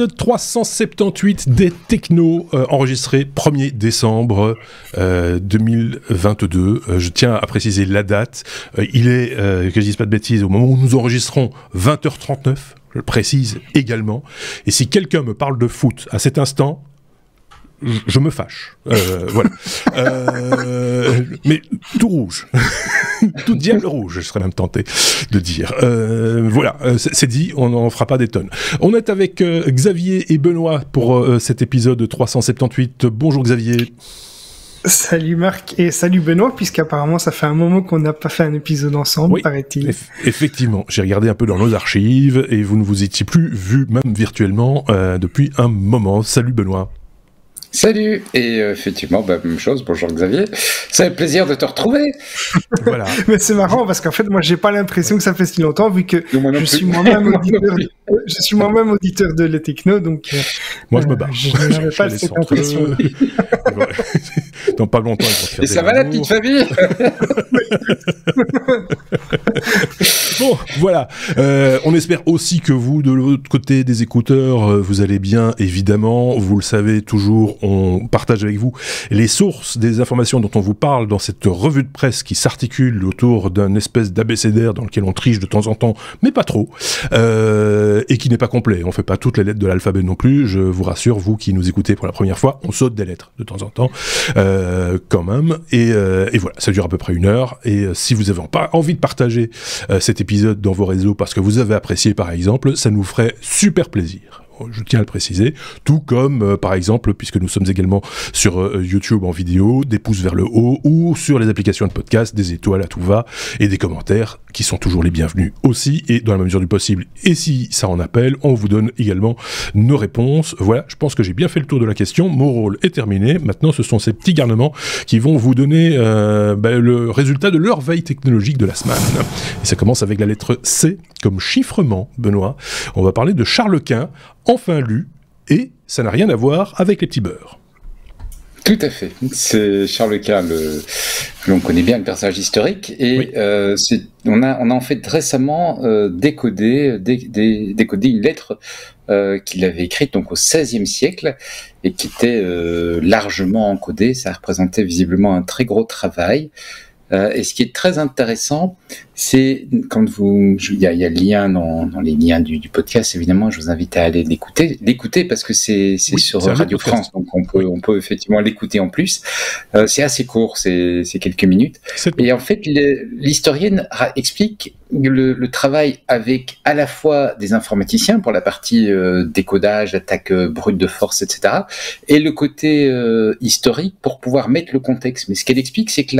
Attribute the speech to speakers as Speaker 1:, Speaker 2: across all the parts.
Speaker 1: Épisode 378 des Technos, enregistré 1er décembre 2022. Je tiens à préciser la date. Il est, que je dise pas de bêtises, au moment où nous enregistrons, 20h39. Je le précise également. Et si quelqu'un me parle de foot à cet instant, je me fâche. Voilà. Mais tout rouge. Tout diable rouge, je serais même tenté de dire. Voilà, c'est dit, on n'en fera pas des tonnes. On est avec Xavier et Benoît pour cet épisode 378. Bonjour Xavier.
Speaker 2: Salut Marc et salut Benoît, puisqu'apparemment ça fait un moment qu'on n'a pas fait un épisode ensemble,
Speaker 1: oui,
Speaker 2: paraît-il.
Speaker 1: Effectivement, j'ai regardé un peu dans nos archives et vous ne vous étiez plus vu, même virtuellement, depuis un moment. Salut Benoît.
Speaker 3: Salut, et effectivement, même chose, bonjour Xavier, ça fait plaisir de te retrouver.
Speaker 1: Voilà.
Speaker 2: Mais c'est marrant parce qu'en fait moi j'ai pas l'impression que ça fait si longtemps vu que je suis moi-même auditeur de Les Technos, donc
Speaker 1: moi je me barre.
Speaker 2: Je n'avais pas cette impression.
Speaker 1: Dans pas longtemps ils vont se faire
Speaker 3: et ça va la petite famille.
Speaker 1: Bon, voilà. On espère aussi que vous, de l'autre côté des écouteurs, vous allez bien, évidemment. Vous le savez toujours, on partage avec vous les sources des informations dont on vous parle dans cette revue de presse qui s'articule autour d'un espèce d'abécédaire dans lequel on triche de temps en temps, mais pas trop, et qui n'est pas complet. On fait pas toutes les lettres de l'alphabet non plus. Je vous rassure, vous qui nous écoutez pour la première fois, on saute des lettres de temps en temps, quand même. Et voilà, ça dure à peu près 1 heure. Et si vous avez pas envie de partager cet épisode dans vos réseaux parce que vous avez apprécié par exemple, ça nous ferait super plaisir. Je tiens à le préciser, tout comme par exemple, puisque nous sommes également sur YouTube en vidéo, des pouces vers le haut ou sur les applications de podcast, des étoiles à tout va et des commentaires qui sont toujours les bienvenus aussi et dans la mesure du possible. Et si ça en appelle, on vous donne également nos réponses. Voilà, je pense que j'ai bien fait le tour de la question. Mon rôle est terminé. Maintenant, ce sont ces petits garnements qui vont vous donner le résultat de leur veille technologique de la semaine. Et ça commence avec la lettre C comme chiffrement, Benoît. On va parler de Charles Quint, enfin lu, et ça n'a rien à voir avec les petits beurres.
Speaker 3: Tout à fait. C'est Charles Quint, l'on connaît bien, le personnage historique, et oui. On a en fait récemment décodé une lettre qu'il avait écrite donc au XVIe siècle et qui était largement encodée. Ça représentait visiblement un très gros travail. Et ce qui est très intéressant, c'est quand il y a le lien dans les liens du podcast, évidemment, je vous invite à aller l'écouter parce que c'est sur Radio France, donc on peut effectivement l'écouter en plus. C'est assez court, c'est quelques minutes. Et en fait, l'historienne explique le travail avec à la fois des informaticiens pour la partie décodage, attaque brute de force, etc., et le côté historique pour pouvoir mettre le contexte. Mais ce qu'elle explique, c'est que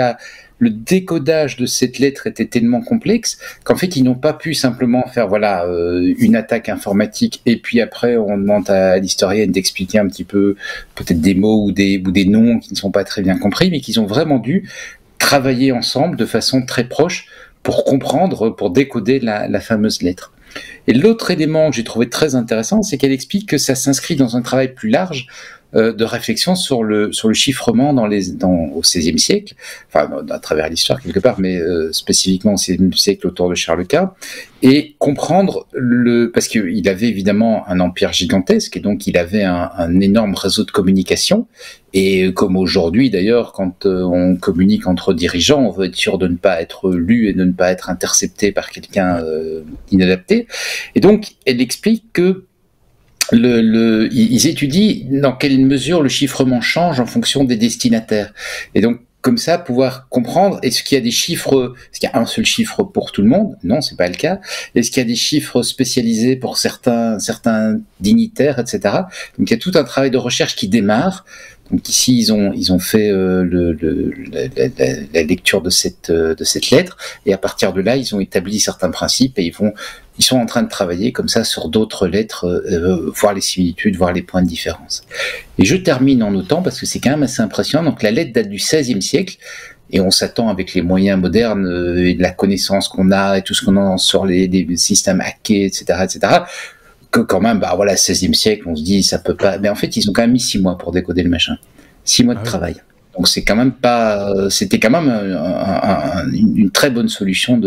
Speaker 3: le décodage de cette lettre était tellement complexe qu'en fait, ils n'ont pas pu simplement faire une attaque informatique et puis après, on demande à l'historienne d'expliquer un petit peu peut-être des mots ou des noms qui ne sont pas très bien compris, mais qu'ils ont vraiment dû travailler ensemble de façon très proche pour comprendre, pour décoder la fameuse lettre. Et l'autre élément que j'ai trouvé très intéressant, c'est qu'elle explique que ça s'inscrit dans un travail plus large de réflexion sur le chiffrement au XVIe siècle, enfin à travers l'histoire quelque part, mais spécifiquement au XVIe siècle autour de Charles Quint, et comprendre parce qu'il avait évidemment un empire gigantesque et donc il avait un énorme réseau de communication. Et comme aujourd'hui d'ailleurs, quand on communique entre dirigeants, on veut être sûr de ne pas être lu et de ne pas être intercepté par quelqu'un inadapté. Et donc elle explique que ils étudient dans quelle mesure le chiffrement change en fonction des destinataires. Et donc, comme ça, pouvoir comprendre, est-ce qu'il y a des chiffres, est-ce qu'il y a un seul chiffre pour tout le monde? Non, c'est pas le cas. Est-ce qu'il y a des chiffres spécialisés pour certains dignitaires, etc. Donc, il y a tout un travail de recherche qui démarre. Donc ici, ils ont fait la lecture de cette lettre, et à partir de là, ils ont établi certains principes et ils sont en train de travailler comme ça sur d'autres lettres, voir les similitudes, voir les points de différence. Et je termine en notant, parce que c'est quand même assez impressionnant, donc la lettre date du XVIe siècle, et on s'attend avec les moyens modernes et de la connaissance qu'on a et tout ce qu'on a sur les systèmes hackés, etc., que quand même, XVIe siècle, on se dit, ça peut pas... Mais en fait, ils ont quand même mis 6 mois pour décoder le machin. 6 mois de travail. Donc c'est quand même pas... C'était quand même une très bonne solution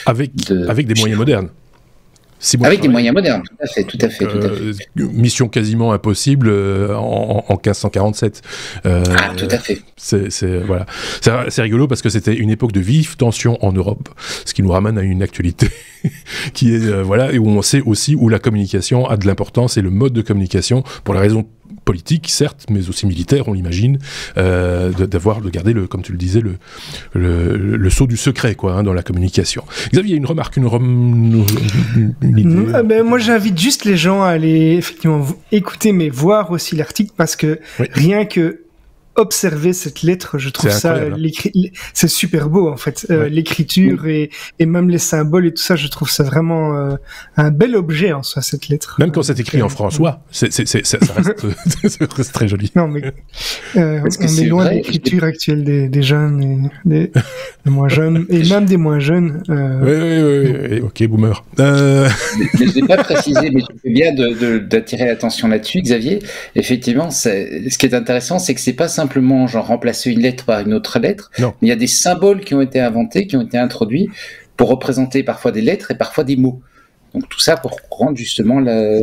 Speaker 1: avec des moyens modernes.
Speaker 3: Avec des moyens modernes, tout à fait.
Speaker 1: Mission quasiment impossible en 1547.
Speaker 3: Tout à fait.
Speaker 1: Voilà. C'est rigolo parce que c'était une époque de vive tension en Europe, ce qui nous ramène à une actualité qui est et où on sait aussi où la communication a de l'importance et le mode de communication pour la raison politique, certes, mais aussi militaire, on l'imagine, de garder, comme tu le disais, le sceau du secret, quoi, dans la communication. Xavier, une remarque, une idée.
Speaker 2: Moi, j'invite juste les gens à aller effectivement écouter, mais voir aussi l'article, parce que rien que observer cette lettre, je trouve ça, c'est super beau en fait, l'écriture et même les symboles et tout ça, je trouve ça vraiment un bel objet en soi, cette lettre.
Speaker 1: Même quand c'est écrit en François, ça reste très joli.
Speaker 2: Non mais on est loin de l'écriture actuelle des jeunes et des moins jeunes et même des moins jeunes.
Speaker 1: Oui, ok, boomer.
Speaker 3: Mais je l'ai pas précisé, mais je fais bien d'attirer l'attention là-dessus, Xavier. Effectivement, ce qui est intéressant, c'est que c'est pas simplement remplacer une lettre par une autre lettre.
Speaker 1: Non.
Speaker 3: Il y a des symboles qui ont été inventés, qui ont été introduits pour représenter parfois des lettres et parfois des mots. Donc tout ça pour rendre justement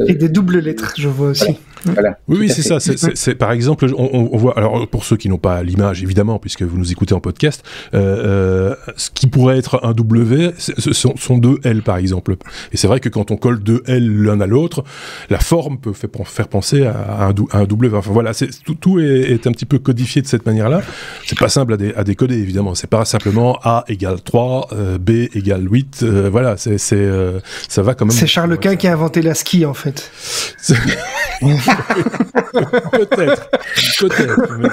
Speaker 2: Et des doubles lettres, je vois aussi.
Speaker 3: Voilà.
Speaker 1: Oui, c'est ça. C'est par exemple, on voit. Alors pour ceux qui n'ont pas l'image, évidemment, puisque vous nous écoutez en podcast, ce qui pourrait être un W, ce sont deux L par exemple. Et c'est vrai que quand on colle deux L l'un à l'autre, la forme peut faire penser à un W. Enfin voilà, tout est un petit peu codifié de cette manière-là. C'est pas simple à décoder, évidemment. C'est pas simplement A égale 3, B égale 8. Voilà, ça va quand même.
Speaker 2: C'est Charles Quint qui a inventé l'ASCII en fait.
Speaker 1: Peut-être, mais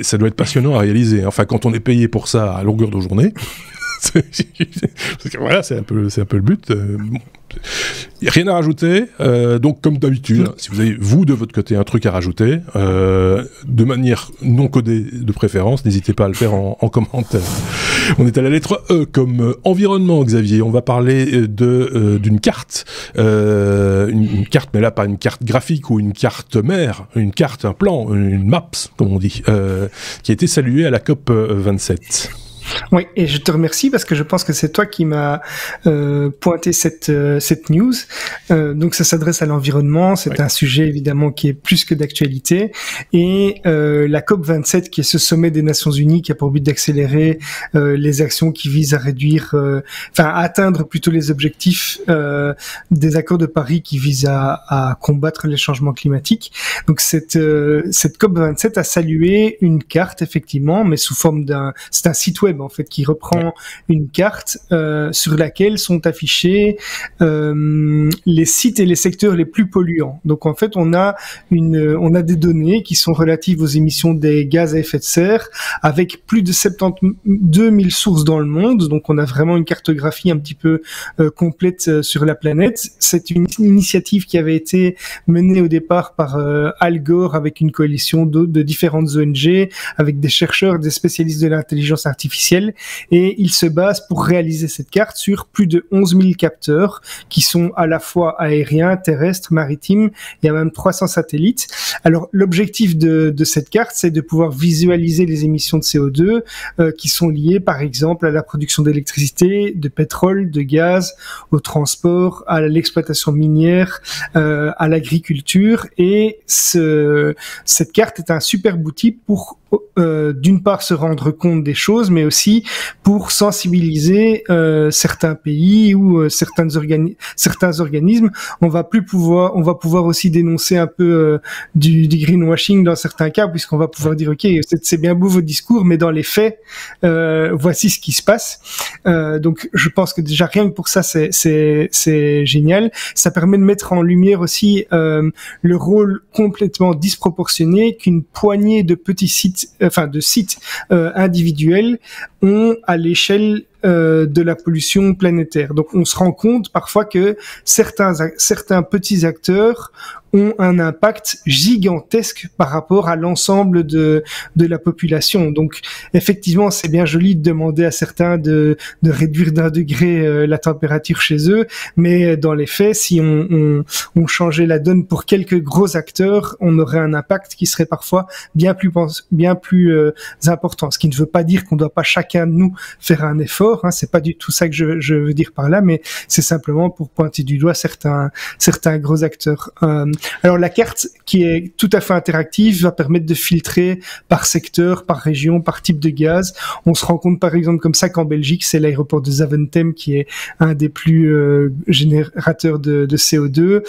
Speaker 1: ça doit être passionnant à réaliser. Enfin, quand on est payé pour ça à longueur de journée, voilà, c'est un peu le but. Rien à rajouter, donc comme d'habitude, si vous avez vous de votre côté un truc à rajouter, de manière non codée de préférence, n'hésitez pas à le faire en commentaire. On est à la lettre E comme environnement, Xavier. On va parler d'une carte, une carte, mais là pas une carte graphique ou une carte mère, une carte, un plan, une maps comme on dit, qui a été saluée à la COP 27.
Speaker 2: Oui, et je te remercie parce que je pense que c'est toi qui m'as pointé cette news. Donc ça s'adresse à l'environnement, c'est un sujet évidemment qui est plus que d'actualité. Et la COP27, qui est ce sommet des Nations Unies qui a pour but d'accélérer les actions qui visent à réduire, à atteindre plutôt les objectifs des accords de Paris qui visent à combattre les changements climatiques. Donc cette COP27 a salué une carte effectivement, mais sous forme c'est un site web en fait qui reprend une carte sur laquelle sont affichés les sites et les secteurs les plus polluants. Donc en fait on a des données qui sont relatives aux émissions des gaz à effet de serre avec plus de 72 000 sources dans le monde. Donc on a vraiment une cartographie un petit peu complète sur la planète. C'est une initiative qui avait été menée au départ par Al Gore avec une coalition de différentes ONG, avec des chercheurs, des spécialistes de l'intelligence artificielle, et ils se basent pour réaliser cette carte sur plus de 11 000 capteurs qui sont à la fois aériens, terrestres, maritimes. Il y a même 300 satellites. Alors l'objectif de cette carte, c'est de pouvoir visualiser les émissions de CO2 qui sont liées par exemple à la production d'électricité, de pétrole, de gaz, au transport, à l'exploitation minière, à l'agriculture. Et cette carte est un super outil pour d'une part se rendre compte des choses, mais aussi pour sensibiliser certains pays ou certains organismes. On va pouvoir aussi dénoncer un peu du greenwashing dans certains cas, puisqu'on va pouvoir dire ok, c'est bien beau votre discours, mais dans les faits, voici ce qui se passe. Donc je pense que déjà rien que pour ça c'est génial. Ça permet de mettre en lumière aussi le rôle complètement disproportionné qu'une poignée de petits sites, de sites individuels ont à l'échelle de la pollution planétaire. Donc on se rend compte parfois que certains petits acteurs ont un impact gigantesque par rapport à l'ensemble de la population. Donc effectivement, c'est bien joli de demander à certains de réduire d'1 degré la température chez eux, mais dans les faits, si on changeait la donne pour quelques gros acteurs, on aurait un impact qui serait parfois bien plus important. Ce qui ne veut pas dire qu'on ne doit pas chaque chacun de nous faire un effort. Hein, c'est pas du tout ça que je veux dire par là, mais c'est simplement pour pointer du doigt certains gros acteurs. Alors la carte qui est tout à fait interactive va permettre de filtrer par secteur, par région, par type de gaz. On se rend compte par exemple comme ça qu'en Belgique, c'est l'aéroport de Zaventem qui est un des plus générateurs de CO2.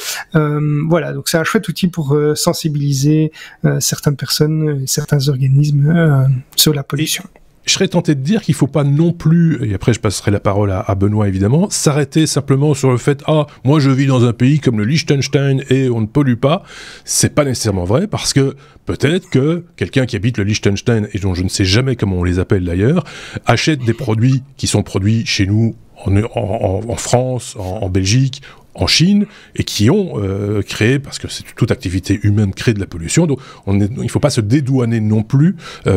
Speaker 2: Voilà, donc c'est un chouette outil pour sensibiliser certaines personnes, certains organismes sur la pollution.
Speaker 1: Je serais tenté de dire qu'il ne faut pas non plus, et après je passerai la parole à Benoît évidemment, s'arrêter simplement sur le fait « Ah, moi je vis dans un pays comme le Liechtenstein et on ne pollue pas ». C'est pas nécessairement vrai parce que peut-être que quelqu'un qui habite le Liechtenstein, et dont je ne sais jamais comment on les appelle d'ailleurs, achète des produits qui sont produits chez nous en France, en Belgique, en Chine, et qui ont créé, parce que c'est toute activité humaine crée de la pollution, donc il ne faut pas se dédouaner non plus,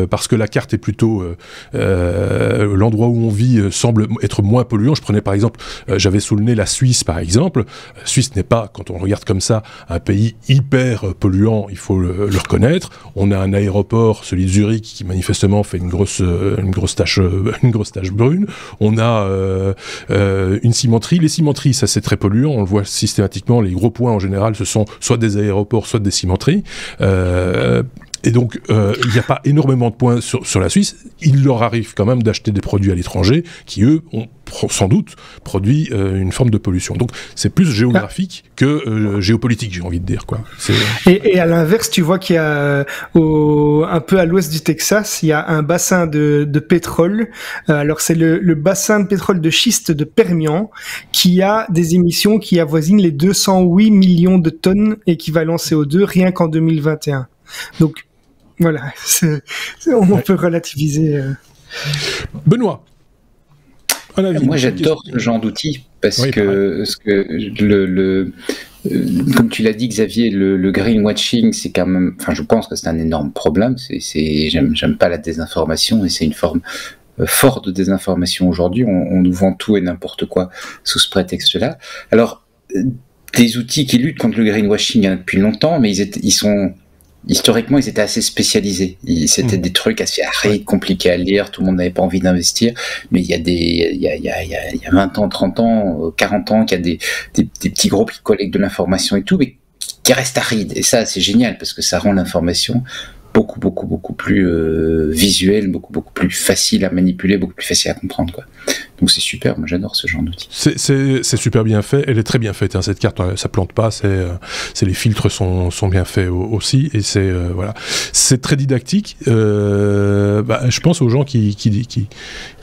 Speaker 1: parce que la carte est plutôt l'endroit où on vit semble être moins polluant. Je prenais par exemple, j'avais sous le nez la Suisse par exemple. La Suisse n'est pas, quand on regarde comme ça, un pays hyper polluant, il faut le reconnaître. On a un aéroport, celui de Zurich, qui manifestement fait une grosse tache brune. On a une cimenterie. Les cimenteries, ça c'est très polluant. On le voit systématiquement, les gros points en général, ce sont soit des aéroports, soit des cimenteries. Et donc, il n'y a pas énormément de points sur la Suisse. Il leur arrive quand même d'acheter des produits à l'étranger qui, eux, ont sans doute produit une forme de pollution. Donc, c'est plus géographique que géopolitique, j'ai envie de dire, quoi.
Speaker 2: Et à l'inverse, tu vois qu'il y a un peu à l'ouest du Texas, il y a un bassin de pétrole. Alors, c'est le bassin de pétrole de schiste de Permian qui a des émissions qui avoisinent les 208 millions de tonnes équivalent CO2 rien qu'en 2021. Donc, voilà, on peut relativiser.
Speaker 1: Benoît, un avis?
Speaker 3: Moi, j'adore ce genre d'outils parce que comme tu l'as dit, Xavier, le greenwashing, c'est quand même, enfin, je pense que c'est un énorme problème. J'aime pas la désinformation et c'est une forme forte de désinformation aujourd'hui. On nous vend tout et n'importe quoi sous ce prétexte-là. Alors, des outils qui luttent contre le greenwashing, il y en a depuis longtemps, mais historiquement, ils étaient assez spécialisés. C'était des trucs assez arides, compliqués à lire, tout le monde n'avait pas envie d'investir. Mais il y a 20 ans, 30 ans, 40 ans, qu'il y a des petits groupes qui collectent de l'information et tout, mais qui restent arides. Et ça, c'est génial, parce que ça rend l'information beaucoup plus visuelle, beaucoup plus facile à manipuler, beaucoup plus facile à comprendre, quoi. Donc c'est super, moi j'adore ce genre d'outil.
Speaker 1: C'est super bien fait, elle est très bien faite, hein, cette carte, ça plante pas, les filtres sont bien faits aussi, et voilà, c'est très didactique. Je pense aux gens qui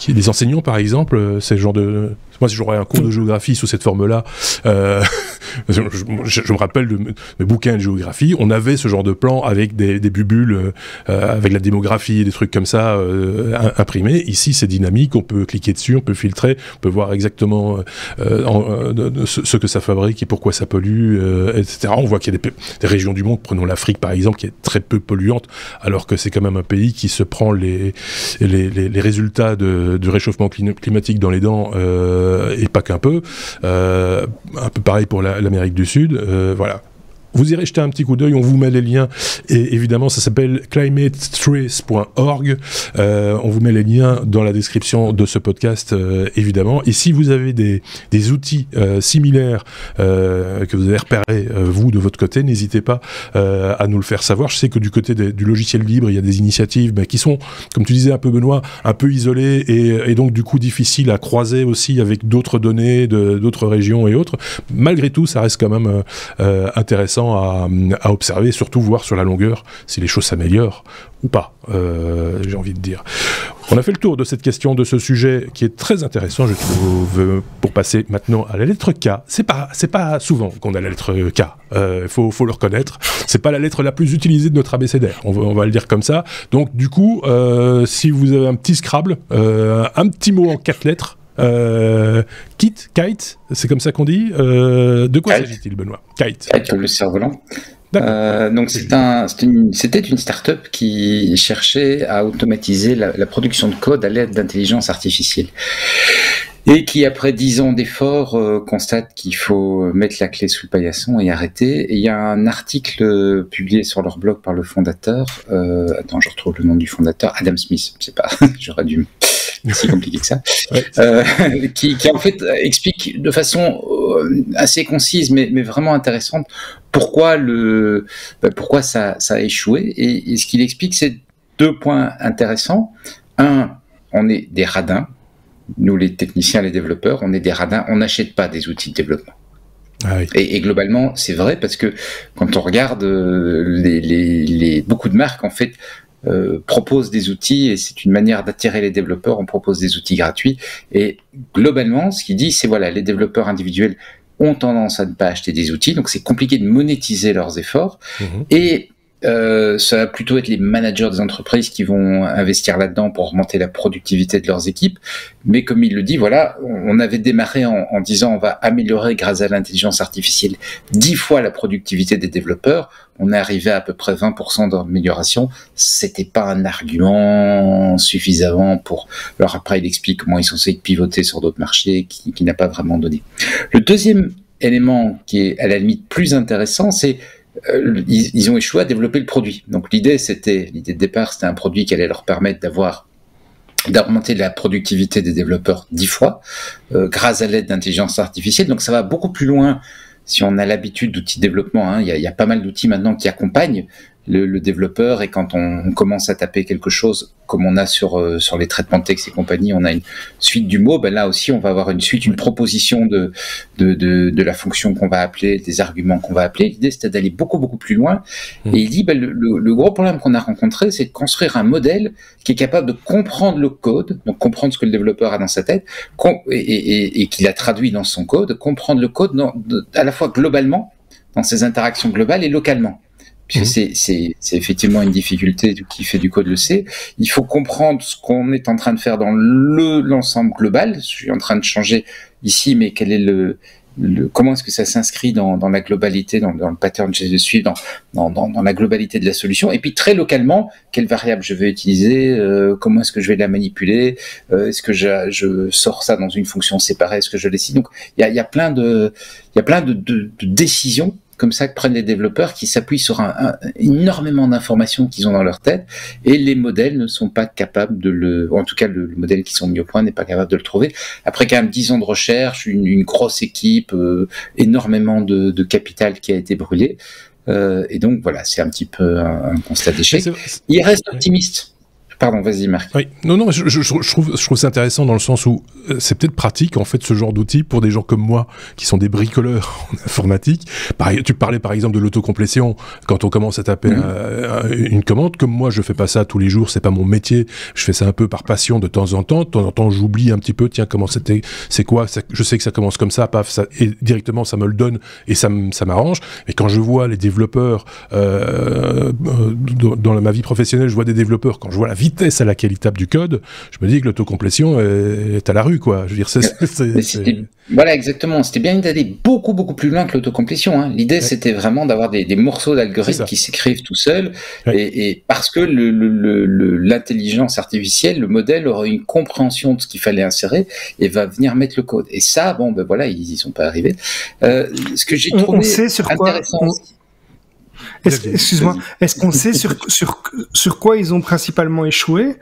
Speaker 1: les enseignants par exemple, c'est le genre de... Moi, si j'aurais un cours de géographie sous cette forme-là, je me rappelle de mes bouquins de géographie, on avait ce genre de plan avec des bubules, avec la démographie et des trucs comme ça imprimés. Ici, c'est dynamique, on peut cliquer dessus, on peut filtrer, on peut voir exactement ce que ça fabrique et pourquoi ça pollue, etc. On voit qu'il y a des régions du monde, prenons l'Afrique par exemple, qui est très peu polluante, alors que c'est quand même un pays qui se prend les résultats du réchauffement climatique dans les dents, et pas qu'un peu. Un peu pareil pour l'Amérique du Sud. Voilà. Vous irez jeter un petit coup d'œil, on vous met les liens, et évidemment ça s'appelle climatetrace.org, on vous met les liens dans la description de ce podcast, évidemment, et si vous avez des outils similaires que vous avez repérés, vous, de votre côté, n'hésitez pas à nous le faire savoir. Je sais que du côté du logiciel libre, il y a des initiatives qui sont, comme tu disais un peu Benoît, un peu isolées, et donc du coup difficiles à croiser aussi avec d'autres données, d'autres régions et autres. Malgré tout, ça reste quand même intéressant à observer, surtout voir sur la longueur si les choses s'améliorent ou pas, j'ai envie de dire. On a fait le tour de cette question, de ce sujet qui est très intéressant, je trouve, pour passer maintenant à la lettre K. C'est pas souvent qu'on a la lettre K, faut le reconnaître. C'est pas la lettre la plus utilisée de notre abécédaire, on va le dire comme ça. Donc du coup, si vous avez un petit Scrabble, un petit mot en 4 lettres, kite, c'est comme ça qu'on dit. De quoi s'agit-il, Benoît? Kite,
Speaker 3: le cerf-volant. Donc c'était une start-up qui cherchait à automatiser la production de code à l'aide d'intelligence artificielle. Et qui, après 10 ans d'efforts, constate qu'il faut mettre la clé sous le paillasson et arrêter. Et il y a un article publié sur leur blog par le fondateur. Attends, je retrouve le nom du fondateur. Adam Smith, je sais pas, j'aurais dû si compliqué que ça, qui en fait explique de façon assez concise, mais vraiment intéressante, pourquoi ça a échoué. Et ce qu'il explique, c'est 2 points intéressants. Un, on est des radins. Nous, les techniciens, les développeurs, on est des radins. On n'achète pas des outils de développement.
Speaker 1: Ah oui.
Speaker 3: Et globalement, c'est vrai, parce que quand on regarde beaucoup de marques, en fait, proposent des outils, et c'est une manière d'attirer les développeurs. On propose des outils gratuits. Et globalement, ce qu'il dit, c'est voilà, les développeurs individuels ont tendance à ne pas acheter des outils, donc c'est compliqué de monétiser leurs efforts. Et ça va plutôt être les managers des entreprises qui vont investir là-dedans pour augmenter la productivité de leurs équipes. Mais comme il le dit, voilà, on avait démarré en disant on va améliorer grâce à l'intelligence artificielle 10 fois la productivité des développeurs. On est arrivé à peu près 20% d'amélioration. C'était pas un argument suffisant pour... Alors après, il explique comment ils sont censés pivoter sur d'autres marchés qui n'a pas vraiment donné. Le deuxième élément qui est à la limite plus intéressant, c'est ils ont échoué à développer le produit. Donc l'idée de départ, c'était un produit qui allait leur permettre d'augmenter la productivité des développeurs 10 fois grâce à l'aide d'intelligence artificielle. Donc ça va beaucoup plus loin si on a l'habitude d'outils de développement. Il y a pas mal d'outils maintenant qui accompagnent le développeur, et quand on commence à taper quelque chose comme on a sur les traitements de texte et compagnie, on a une suite du mot, ben là aussi on va avoir une proposition de la fonction qu'on va appeler, des arguments qu'on va appeler. L'idée c'était d'aller beaucoup plus loin, et il dit le gros problème qu'on a rencontré, c'est de construire un modèle qui est capable de comprendre le code, donc comprendre ce que le développeur a dans sa tête et qu'il a traduit dans son code, comprendre le code à la fois globalement dans ses interactions globales et localement. Puisque c'est effectivement une difficulté, qui fait du code le sait. Il faut comprendre ce qu'on est en train de faire dans l'ensemble global. Je suis en train de changer ici, mais quel est comment est-ce que ça s'inscrit dans la globalité, dans le pattern que je suis, dans la globalité de la solution. Et puis très localement, quelle variable je vais utiliser, comment est-ce que je vais la manipuler, est-ce que je sors ça dans une fonction séparée, est-ce que je laisse. Donc il y a plein de décisions comme ça que prennent les développeurs, qui s'appuient sur énormément d'informations qu'ils ont dans leur tête, et les modèles ne sont pas capables ou en tout cas le modèle qui sont mis au point n'est pas capable de le trouver. Après quand même 10 ans de recherche, une grosse équipe, énormément de capital qui a été brûlé, et donc voilà, c'est un petit peu un constat d'échec. Il reste optimiste. Pardon, vas-y Marc.
Speaker 1: Oui, non, je trouve ça intéressant dans le sens où c'est peut-être pratique en fait ce genre d'outil pour des gens comme moi qui sont des bricoleurs en informatique. Tu parlais par exemple de l'autocomplétion quand on commence à taper une commande. Comme moi, je fais pas ça tous les jours, c'est pas mon métier. Je fais ça un peu par passion de temps en temps. De temps en temps, j'oublie un petit peu. Tiens, comment c'est quoi ça, je sais que ça commence comme ça, paf, et directement ça me le donne et ça m'arrange. Et quand je vois les développeurs dans ma vie professionnelle, je vois des développeurs, quand je vois la vitesse à laquelle ils tapent du code, je me dis que l'autocomplétion est à la rue, quoi. Je veux dire,
Speaker 3: voilà, exactement. C'était bien d'aller beaucoup plus loin que l'autocomplétion. Hein. L'idée, c'était vraiment d'avoir des morceaux d'algorithmes qui s'écrivent tout seuls, et parce que l'intelligence artificielle, le modèle aura une compréhension de ce qu'il fallait insérer et va venir mettre le code. Et ça, bon, ben voilà, ils y sont pas arrivés. Ce que j'ai trouvé intéressant.
Speaker 2: Excuse-moi, est-ce qu'on sait sur quoi ils ont principalement échoué?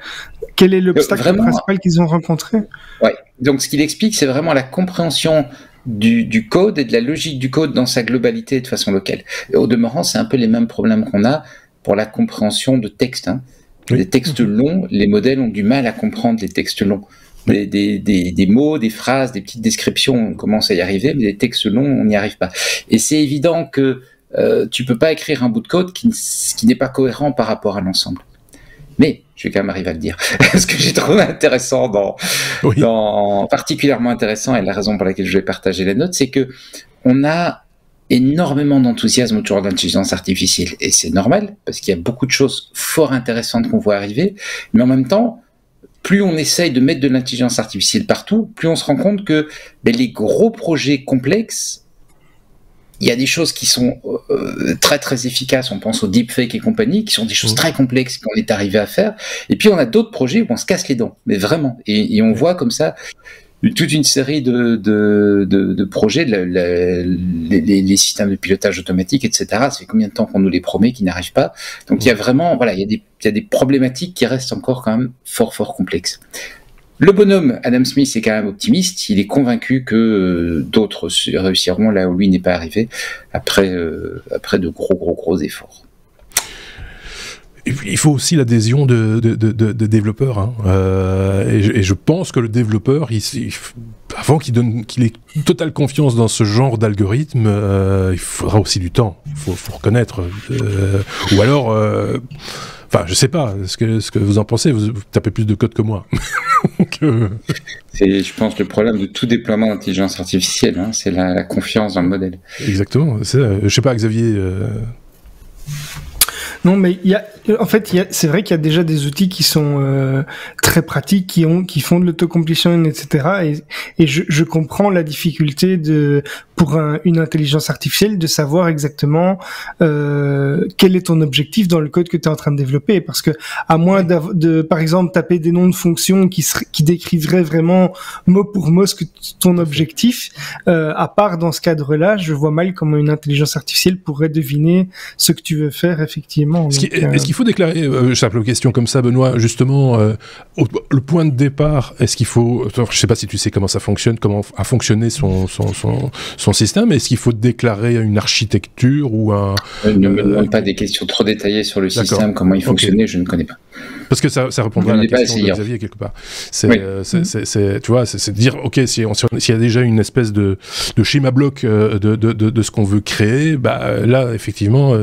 Speaker 2: Quel est l'obstacle principal qu'ils ont rencontré?
Speaker 3: Ouais. Donc ce qu'il explique, c'est vraiment la compréhension du code et de la logique du code dans sa globalité de façon locale. Et au demeurant, c'est un peu les mêmes problèmes qu'on a pour la compréhension de textes. Hein. Les textes longs, les modèles ont du mal à comprendre les textes longs. Des mots, des phrases, des petites descriptions, on commence à y arriver, mais les textes longs, on n'y arrive pas. Et c'est évident que tu peux pas écrire un bout de code qui n'est pas cohérent par rapport à l'ensemble. Mais je vais quand même arriver à le dire. Ce que j'ai trouvé intéressant particulièrement intéressant, et la raison pour laquelle je vais partager les notes, c'est que on a énormément d'enthousiasme autour de l'intelligence artificielle, et c'est normal parce qu'il y a beaucoup de choses fort intéressantes qu'on voit arriver, mais en même temps, plus on essaye de mettre de l'intelligence artificielle partout, plus on se rend compte que les gros projets complexes, il y a des choses qui sont très efficaces, on pense au deepfake et compagnie, qui sont des choses très complexes qu'on est arrivé à faire, et puis on a d'autres projets où on se casse les dents, mais vraiment, et on voit comme ça toute une série de projets, les systèmes de pilotage automatique, etc. Ça fait combien de temps qu'on nous les promet, qu'ils n'arrivent pas? Donc il y a vraiment, voilà, il y a des problématiques qui restent encore quand même fort complexes. Le bonhomme Adam Smith est quand même optimiste. Il est convaincu que d'autres réussiront là où lui n'est pas arrivé après de gros efforts.
Speaker 1: Et puis, il faut aussi l'adhésion de développeurs. Hein. Et je pense que le développeur, avant qu'il ait totale confiance dans ce genre d'algorithme, il faudra aussi du temps. Il faut reconnaître. Ou alors, enfin, je sais pas ce que vous en pensez. Vous tapez plus de code que moi. Donc,
Speaker 3: c'est, je pense, le problème de tout déploiement d'intelligence artificielle. Hein, c'est la confiance dans le modèle.
Speaker 1: Exactement. Je sais pas, Xavier.
Speaker 2: Non, mais c'est vrai qu'il y a déjà des outils qui sont très pratiques, qui font de l'autocompletion, etc. Et je comprends la difficulté pour une intelligence artificielle de savoir exactement quel est ton objectif dans le code que tu es en train de développer, parce que à moins de par exemple taper des noms de fonctions qui décriveraient vraiment mot pour mot ce que ton objectif, à part dans ce cadre-là, je vois mal comment une intelligence artificielle pourrait deviner ce que tu veux faire effectivement.
Speaker 1: Est-ce qu'il faut déclarer, simple question comme ça, Benoît, justement, le point de départ, est-ce qu'il faut, je sais pas si tu sais comment ça fonctionne, comment a fonctionné son système, est-ce qu'il faut déclarer une architecture ou un...
Speaker 3: Ne me demande pas des questions trop détaillées sur le système, comment il fonctionnait, je ne connais pas.
Speaker 1: Parce que ça répondra à la question de Xavier quelque part. Tu vois, c'est de dire, ok, s'il y a déjà une espèce de schéma bloc de ce qu'on veut créer, bah là, effectivement,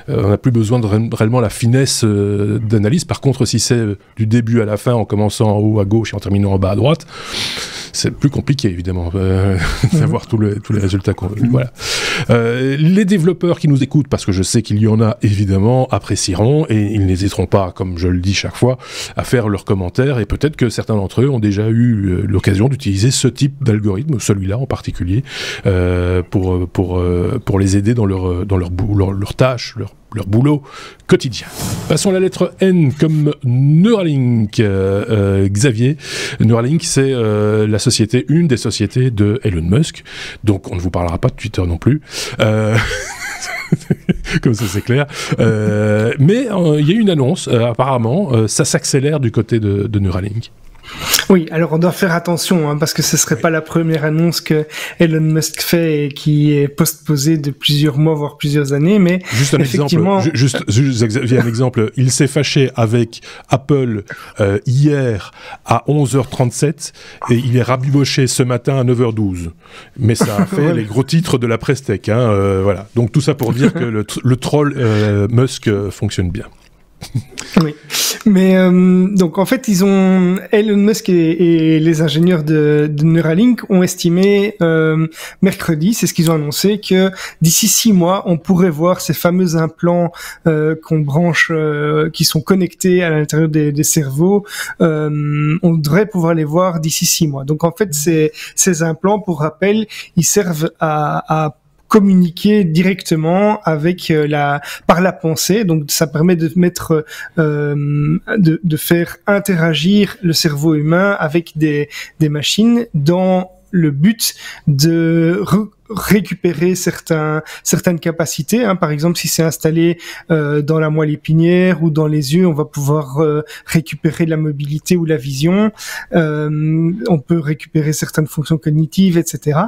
Speaker 1: on n'a plus besoin de réellement la finesse d'analyse. Par contre, si c'est du début à la fin, en commençant en haut à gauche et en terminant en bas à droite, c'est plus compliqué, évidemment, d'avoir tous les résultats qu'on veut. Voilà. Les développeurs qui nous écoutent, parce que je sais qu'il y en a, évidemment, apprécieront, et ils n'hésiteront pas, comme je le dis chaque fois, à faire leurs commentaires, et peut-être que certains d'entre eux ont déjà eu l'occasion d'utiliser ce type d'algorithme, celui-là en particulier, pour les aider dans leurs tâches, leur boulot quotidien. Passons à la lettre N comme Neuralink. Xavier, Neuralink, c'est une des sociétés de Elon Musk, donc on ne vous parlera pas de Twitter non plus. Comme ça, c'est clair. Mais il y a une annonce, apparemment, ça s'accélère du côté de Neuralink.
Speaker 2: Oui, alors on doit faire attention, hein, parce que ce serait pas la première annonce que Elon Musk fait et qui est postposée de plusieurs mois, voire plusieurs années, mais
Speaker 1: juste un
Speaker 2: effectivement...
Speaker 1: exemple, juste un exemple, il s'est fâché avec Apple hier à 11h37 et il est rabiboché ce matin à 9h12. Mais ça a fait les gros titres de la presse tech, hein, voilà. Donc tout ça pour dire que le troll Musk fonctionne bien.
Speaker 2: Oui, mais donc en fait Elon Musk et les ingénieurs de Neuralink ont estimé mercredi, c'est ce qu'ils ont annoncé, que d'ici 6 mois on pourrait voir ces fameux implants qu'on branche, qui sont connectés à l'intérieur des cerveaux, on devrait pouvoir les voir d'ici 6 mois. Donc en fait ces implants, pour rappel, ils servent à communiquer directement avec par la pensée, donc ça permet de mettre de faire interagir le cerveau humain avec des machines dans le but de récupérer certaines capacités, hein. Par exemple, si c'est installé dans la moelle épinière ou dans les yeux, on va pouvoir récupérer la mobilité ou la vision. On peut récupérer certaines fonctions cognitives, etc.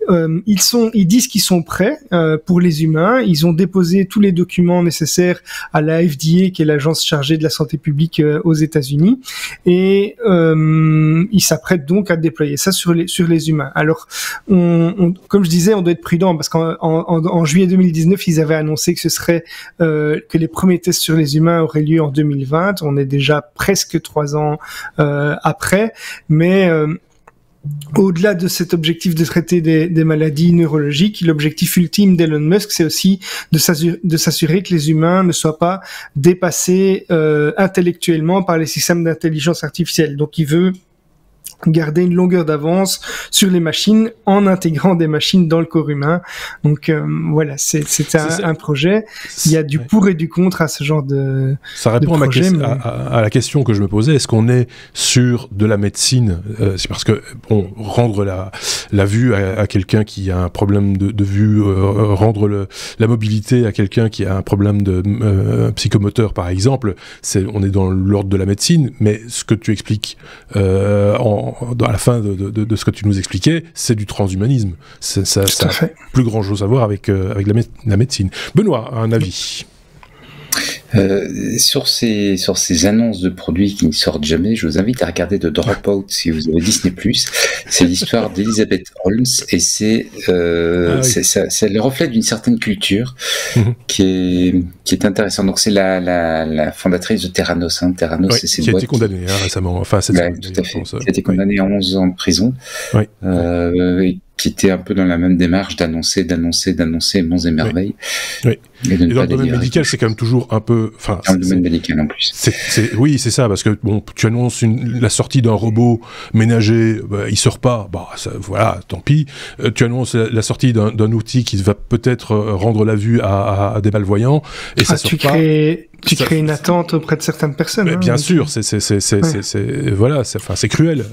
Speaker 2: Ils disent qu'ils sont prêts pour les humains. Ils ont déposé tous les documents nécessaires à la FDA, qui est l'agence chargée de la santé publique aux États-Unis, et ils s'apprêtent donc à déployer ça sur les humains. Alors, comme je disais, on doit être prudent parce qu'en juillet 2019, ils avaient annoncé que ce serait que les premiers tests sur les humains auraient lieu en 2020. On est déjà presque 3 ans après, mais au-delà de cet objectif de traiter des maladies neurologiques, l'objectif ultime d'Elon Musk, c'est aussi de s'assurer que les humains ne soient pas dépassés intellectuellement par les systèmes d'intelligence artificielle. Donc il veut garder une longueur d'avance sur les machines en intégrant des machines dans le corps humain. Donc voilà, c'est un projet. Il y a du pour et du contre à ce genre de
Speaker 1: ça répond
Speaker 2: de projet,
Speaker 1: à la question que je me posais. Est-ce qu'on est sur de la médecine c'est parce que bon, rendre la vue à quelqu'un qui a un problème de vue, rendre la mobilité à quelqu'un qui a un problème de psychomoteur par exemple, on est dans l'ordre de la médecine. Mais ce que tu expliques à la fin de ce que tu nous expliquais, c'est du transhumanisme. Ça n'a plus grand chose à voir avec la médecine. Benoît, un avis?
Speaker 3: Sur ces annonces de produits qui ne sortent jamais, je vous invite à regarder The Dropout si vous avez Disney+. C'est l'histoire d'Elizabeth Holmes et c'est le reflet d'une certaine culture qui est intéressante. Donc c'est la fondatrice de Theranos. Theranos, c'est
Speaker 1: qui a été condamnée récemment. Enfin,
Speaker 3: tout à fait. Qui a été condamnée à 11 ans de prison. Qui était un peu dans la même démarche d'annoncer monts et merveilles.
Speaker 1: Oui. Et dans le domaine médical, c'est quand même toujours un peu...
Speaker 3: Dans le domaine médical en plus.
Speaker 1: Oui, c'est ça, parce que bon, tu annonces la sortie d'un robot ménager, il sort pas, voilà, tant pis. Tu annonces la sortie d'un outil qui va peut-être rendre la vue à des malvoyants, et ça sort pas.
Speaker 2: Tu crées une attente auprès de certaines personnes.
Speaker 1: Bien sûr, c'est cruel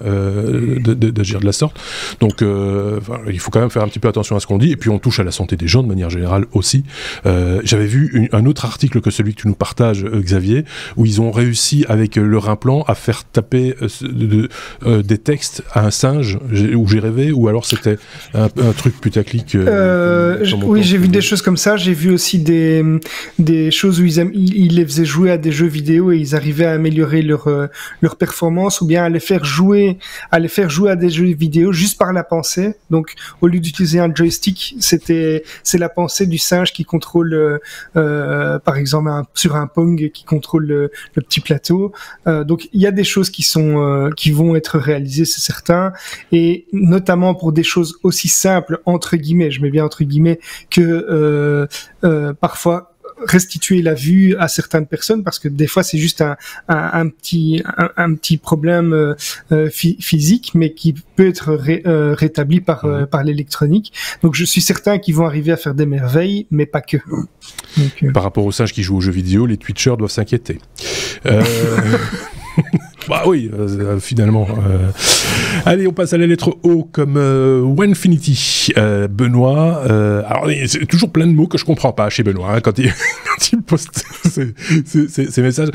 Speaker 1: d'agir de la sorte. Donc, il faut quand même faire un petit peu attention à ce qu'on dit. Et puis, on touche à la santé des gens de manière générale aussi. J'avais vu un autre article que celui que tu nous partages, Xavier, où ils ont réussi avec leur implant à faire taper des textes à un singe, où j'ai rêvé, ou alors c'était un truc putaclic.
Speaker 2: Oui, j'ai vu des choses comme ça. J'ai vu aussi des choses où ils les faisaient jouer à des jeux vidéo et ils arrivaient à améliorer leur performance, ou bien à les faire jouer à des jeux vidéo juste par la pensée. Donc au lieu d'utiliser un joystick, c'est la pensée du singe qui contrôle par exemple sur un Pong qui contrôle le petit plateau. Donc il y a des choses qui vont être réalisées, c'est certain, et notamment pour des choses aussi simples entre guillemets, je mets bien entre guillemets, que parfois restituer la vue à certaines personnes, parce que des fois c'est juste un petit problème physique, mais qui peut être rétabli par l'électronique. Donc je suis certain qu'ils vont arriver à faire des merveilles, mais pas que. Donc,
Speaker 1: par rapport aux singes qui jouent aux jeux vidéo, les Twitchers doivent s'inquiéter. Bah oui, finalement. Allez, on passe à la lettre O comme Wenfinity. Benoît, alors c'est toujours plein de mots que je comprends pas chez Benoît quand il poste ces messages.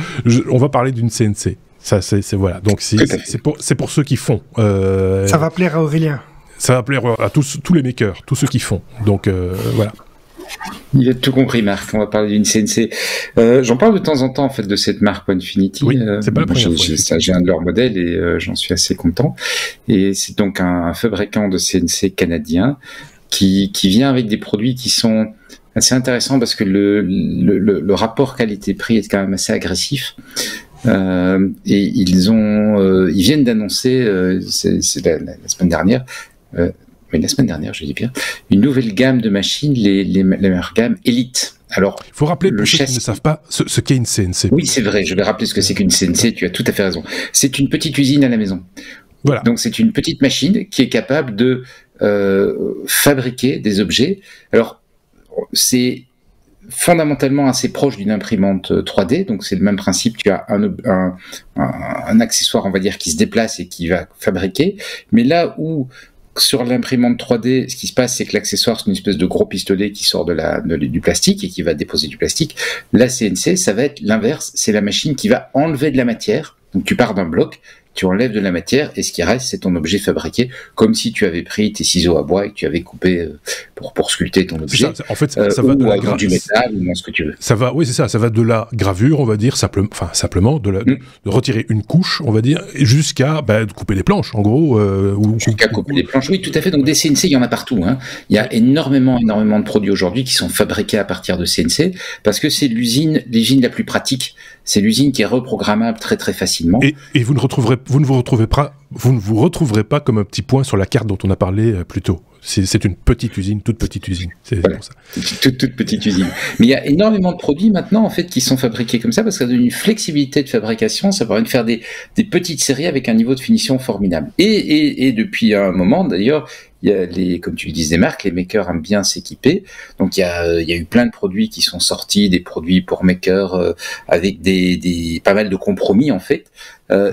Speaker 1: On va parler d'une CNC. Ça, c'est voilà. Donc c'est pour ceux qui font.
Speaker 2: Ça va plaire à Aurélien.
Speaker 1: Ça va plaire à tous les makers, tous ceux qui font. Donc voilà.
Speaker 3: Il a tout compris, Marc. On va parler d'une CNC. J'en parle de temps en temps, en fait, de cette marque Wenfinity.
Speaker 1: Oui, c'est pas la première fois.
Speaker 3: J'ai un de leurs modèles et j'en suis assez content. Et c'est donc un fabricant de CNC canadien qui vient avec des produits qui sont assez intéressants parce que le rapport qualité-prix est quand même assez agressif. Et ils viennent d'annoncer, c'est la semaine dernière, la semaine dernière, je dis bien, une nouvelle gamme de machines, la meilleure gamme Elite. Alors,
Speaker 1: il faut rappeler pour ceux qui ne savent pas ce qu'est une CNC.
Speaker 3: Oui, c'est vrai, je vais rappeler ce que c'est qu'une CNC, tu as tout à fait raison. C'est une petite usine à la maison. Voilà. Donc, c'est une petite machine qui est capable de fabriquer des objets. Alors, c'est fondamentalement assez proche d'une imprimante 3D, donc c'est le même principe, tu as un accessoire, on va dire, qui se déplace et qui va fabriquer, mais là où sur l'imprimante 3D, ce qui se passe, c'est que l'accessoire, c'est une espèce de gros pistolet qui sort du plastique et qui va déposer du plastique. La CNC, ça va être l'inverse, c'est la machine qui va enlever de la matière, donc tu pars d'un bloc, tu enlèves de la matière et ce qui reste, c'est ton objet fabriqué, comme si tu avais pris tes ciseaux à bois et que tu avais coupé pour sculpter ton objet.
Speaker 1: En fait, ça va de la
Speaker 3: gravure, du métal, ou ce que tu veux.
Speaker 1: Ça va, oui, c'est ça. Ça va de la gravure, on va dire simplement de retirer une couche, on va dire, jusqu'à de couper des planches, en gros.
Speaker 3: Jusqu'à couper des planches, oui, tout à fait. Donc des CNC, il y en a partout. Il y a énormément de produits aujourd'hui qui sont fabriqués à partir de CNC parce que c'est l'usine la plus pratique. C'est l'usine qui est reprogrammable très très facilement.
Speaker 1: Et vous ne vous retrouverez pas comme un petit point sur la carte dont on a parlé plus tôt. c'est une petite usine, toute petite usine. C'est
Speaker 3: voilà.
Speaker 1: pour ça.
Speaker 3: Toute petite usine. Mais il y a énormément de produits maintenant en fait qui sont fabriqués comme ça parce qu'il y a une flexibilité de fabrication, ça permet de faire des petites séries avec un niveau de finition formidable. Et depuis un moment d'ailleurs, il y a comme tu le disais Marc, les makers aiment bien s'équiper. Donc il y a eu plein de produits qui sont sortis, des produits pour makers avec pas mal de compromis en fait.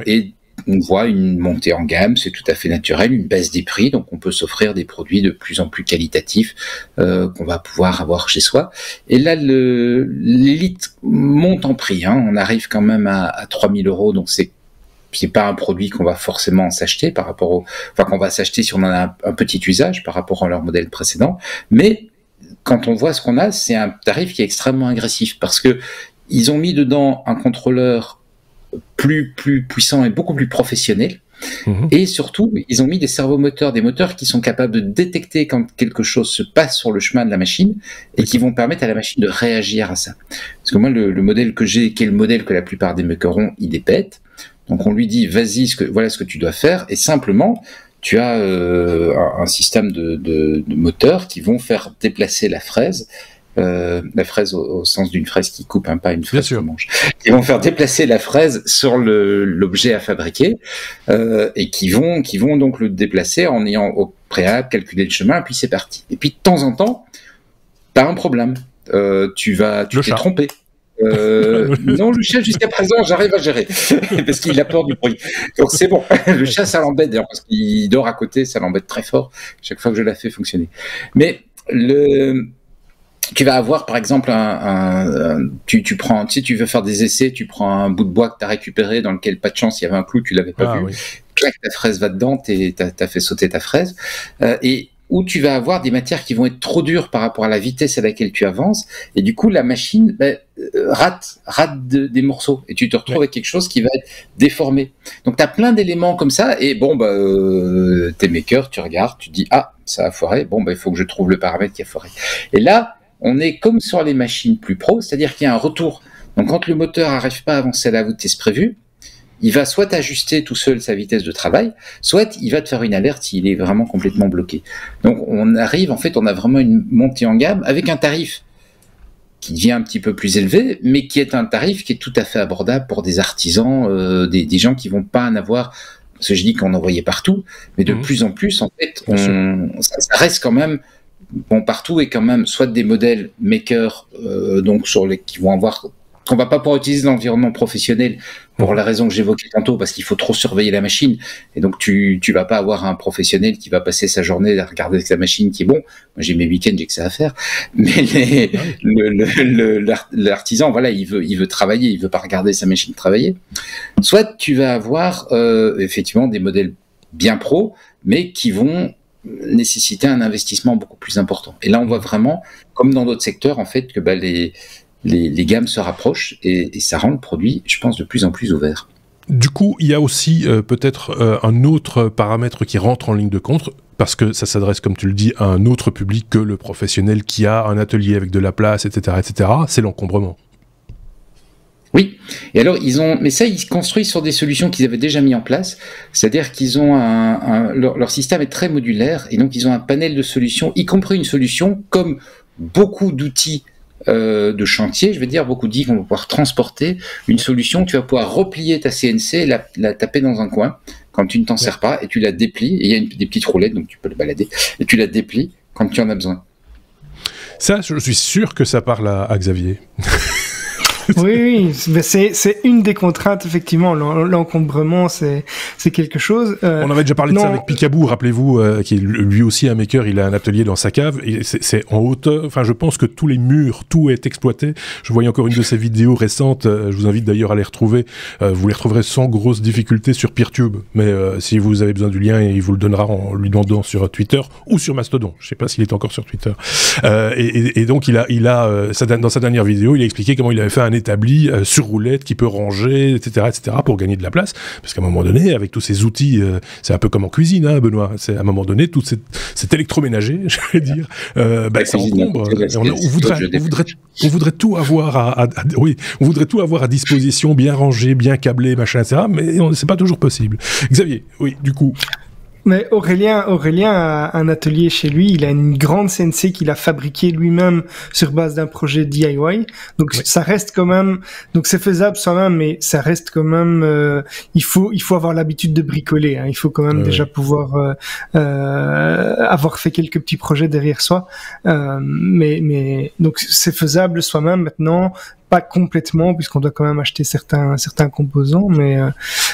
Speaker 3: Et on voit une montée en gamme, c'est tout à fait naturel, une baisse des prix, donc on peut s'offrir des produits de plus en plus qualitatifs qu'on va pouvoir avoir chez soi. Et là, l'élite monte en prix, hein. On arrive quand même à 3000 €, donc c'est pas un produit qu'on va forcément s'acheter par rapport qu'on va s'acheter si on en a un petit usage par rapport à leur modèle précédent. Mais quand on voit ce qu'on a, c'est un tarif qui est extrêmement agressif parce que ils ont mis dedans un contrôleur plus puissant et beaucoup plus professionnel. Et surtout, ils ont mis des servomoteurs, des moteurs qui sont capables de détecter quand quelque chose se passe sur le chemin de la machine et qui vont permettre à la machine de réagir à ça. Parce que moi, le modèle que j'ai, qui est le modèle que la plupart des makers ont, il est bête. Donc on lui dit, vas-y, voilà ce que tu dois faire, et simplement, tu as un système de moteurs qui vont faire déplacer la fraise au sens d'une fraise qui coupe, hein, pas une fraise qui mange. Ils vont faire déplacer la fraise sur l'objet à fabriquer et qui vont donc le déplacer en ayant au préalable calculé le chemin, et puis c'est parti. Et puis de temps en temps, t'as un problème. Tu t'es trompé. Non, le chat, jusqu'à présent, j'arrive à gérer parce qu'il a peur du bruit. Donc c'est bon. Le chat, ça l'embête d'ailleurs parce qu'il dort à côté, ça l'embête très fort chaque fois que je la fais fonctionner. Mais tu vas avoir par exemple tu prends, si tu veux faire des essais, tu prends un bout de bois que tu as récupéré dans lequel pas de chance il y avait un clou, tu l'avais pas vu. Oui. Clac, ta fraise va dedans, t'as fait sauter ta fraise et où tu vas avoir des matières qui vont être trop dures par rapport à la vitesse à laquelle tu avances, et du coup la machine rate des morceaux, et tu te retrouves avec quelque chose qui va être déformé. Donc tu as plein d'éléments comme ça, et bon, t'es maker, tu regardes, tu dis, ah, ça a foiré, bon, il faut que je trouve le paramètre qui a foiré. Et là, on est comme sur les machines plus pro, c'est-à-dire qu'il y a un retour. Donc quand le moteur n'arrive pas à avancer à la vitesse prévue, il va soit ajuster tout seul sa vitesse de travail, soit il va te faire une alerte s'il est vraiment complètement bloqué. Donc on arrive, en fait, on a vraiment une montée en gamme avec un tarif qui devient un petit peu plus élevé, mais qui est un tarif qui est tout à fait abordable pour des artisans, des gens qui vont pas en avoir, parce que je dis qu'on en voyait partout, mais de plus en plus, en fait, ça reste quand même, bon, partout, et quand même, soit des modèles makers, donc qui vont avoir, qu'on va pas pouvoir utiliser dans l'environnement professionnel pour la raison que j'évoquais tantôt, parce qu'il faut trop surveiller la machine, et donc tu vas pas avoir un professionnel qui va passer sa journée à regarder sa machine qui est bon. Moi j'ai mes week-ends, j'ai que ça à faire, mais l'artisan, voilà, il veut travailler, il veut pas regarder sa machine travailler. Soit tu vas avoir effectivement des modèles bien pro, mais qui vont nécessiter un investissement beaucoup plus important. Et là on voit vraiment, comme dans d'autres secteurs, en fait, que les gammes se rapprochent et ça rend le produit, je pense, de plus en plus ouvert.
Speaker 1: Du coup, il y a aussi peut-être un autre paramètre qui rentre en ligne de compte, parce que ça s'adresse, comme tu le dis, à un autre public que le professionnel qui a un atelier avec de la place, etc., etc., c'est l'encombrement.
Speaker 3: Oui, et alors mais ça, ils construisent sur des solutions qu'ils avaient déjà mis en place, c'est-à-dire qu'ils ont leur système est très modulaire, et donc ils ont un panel de solutions, y compris une solution comme beaucoup d'outils de chantier, je veux dire, beaucoup d'outils qu'on va pouvoir transporter, une solution, tu vas pouvoir replier ta CNC, la taper dans un coin quand tu ne t'en sers pas, et tu la déplies, et il y a des petites roulettes, donc tu peux le balader, et tu la déplies quand tu en as besoin.
Speaker 1: Ça, je suis sûr que ça parle à Xavier.
Speaker 2: Oui, c'est une des contraintes, effectivement. L'encombrement, c'est quelque chose.
Speaker 1: On avait déjà parlé de ça avec Picaboo, rappelez-vous, qui est lui aussi un maker, il a un atelier dans sa cave, et c'est en hauteur, enfin je pense que tous les murs, tout est exploité. Je voyais encore une de ses vidéos récentes, je vous invite d'ailleurs à les retrouver, vous les retrouverez sans grosse difficulté sur Peertube, mais si vous avez besoin du lien, il vous le donnera en lui demandant sur Twitter ou sur Mastodon, je sais pas s'il est encore sur Twitter. Et donc dans sa dernière vidéo, il a expliqué comment il avait fait un établi sur roulette qui peut ranger, etc., pour gagner de la place. Parce qu'à un moment donné, avec tous ces outils, c'est un peu comme en cuisine, hein, Benoît. C'est à un moment donné, tout cet électroménager, je vais dire, ça encombre. On voudrait tout avoir on voudrait tout avoir à disposition, bien rangé, bien câblé, machin, etc. Mais c'est pas toujours possible. Xavier, oui, du coup.
Speaker 2: Mais Aurélien a un atelier chez lui. Il a une grande CNC qu'il a fabriquée lui-même sur base d'un projet DIY. Donc ça reste quand même. Donc c'est faisable soi-même, mais ça reste quand même. Il faut avoir l'habitude de bricoler. Hein. Il faut quand même déjà pouvoir avoir fait quelques petits projets derrière soi. Mais donc c'est faisable soi-même maintenant. Pas complètement, puisqu'on doit quand même acheter certains composants, mais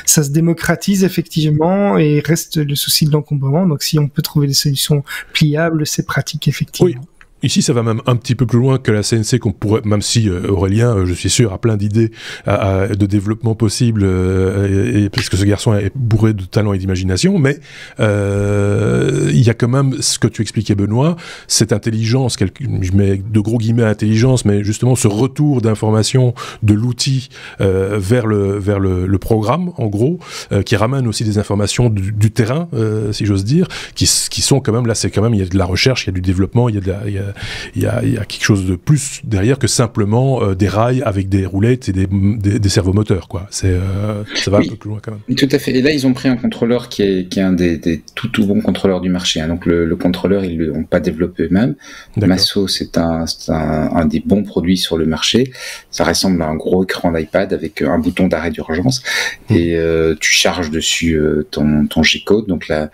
Speaker 2: ça se démocratise effectivement et reste le souci de l'encombrement. Donc si on peut trouver des solutions pliables, c'est pratique effectivement.
Speaker 1: Oui. Ici, ça va même un petit peu plus loin que la CNC qu'on pourrait, même si Aurélien, je suis sûr, a plein d'idées de développement possible, et parce que ce garçon est bourré de talent et d'imagination, mais il y a quand même ce que tu expliquais, Benoît, cette intelligence, je mets de gros guillemets intelligence, mais justement ce retour d'information de l'outil vers le programme, en gros, qui ramène aussi des informations du terrain, si j'ose dire, qui sont quand même, là, c'est quand même, il y a de la recherche, il y a du développement, il y a quelque chose de plus derrière que simplement des rails avec des roulettes et des servomoteurs, quoi. Ça va un peu plus loin quand même.
Speaker 3: Tout à fait. Et là, ils ont pris un contrôleur qui est un des tout bons contrôleurs du marché. Hein. Donc le contrôleur, ils l'ont pas développé eux-mêmes. Masso, c'est un des bons produits sur le marché. Ça ressemble à un gros écran d'iPad avec un bouton d'arrêt d'urgence et tu charges dessus ton G-code. Donc là.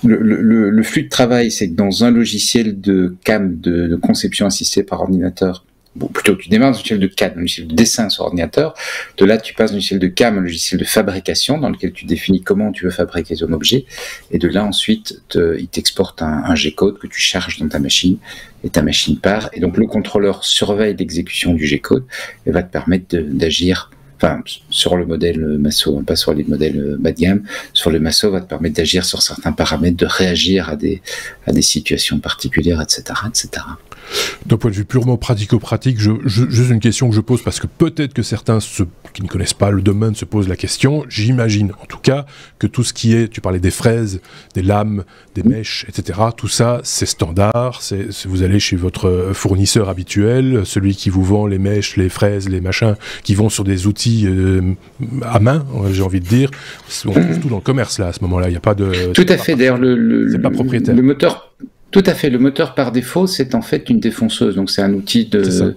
Speaker 3: Le flux de travail, c'est que dans un logiciel de CAM, de conception assistée par ordinateur, bon, plutôt tu démarres dans un logiciel de CAM, un logiciel de dessin sur ordinateur, de là tu passes d'un logiciel de CAM, un logiciel de fabrication dans lequel tu définis comment tu veux fabriquer ton objet, et de là ensuite il t'exporte un G-code que tu charges dans ta machine, et ta machine part, et donc le contrôleur surveille l'exécution du G-code et va te permettre d'agir. Enfin, sur le modèle Masso, pas sur les modèles bas de gamme, sur le Masso va te permettre d'agir sur certains paramètres, de réagir à des situations particulières, etc., etc.
Speaker 1: D'un point de vue purement pratico-pratique, juste une question que je pose, parce que peut-être que certains qui ne connaissent pas le domaine se posent la question. J'imagine, en tout cas, que tout ce qui est, tu parlais des fraises, des lames, des mèches, etc., tout ça, c'est standard. Vous allez chez votre fournisseur habituel, celui qui vous vend les mèches, les fraises, les machins, qui vont sur des outils à main, j'ai envie de dire. On trouve tout dans le commerce, là, à ce moment-là. Il n'y a pas de...
Speaker 3: Tout à fait. D'ailleurs,
Speaker 1: c'est pas propriétaire.
Speaker 3: Le moteur... Tout à fait. Le moteur, par défaut, c'est en fait une défonceuse. Donc, c'est un outil de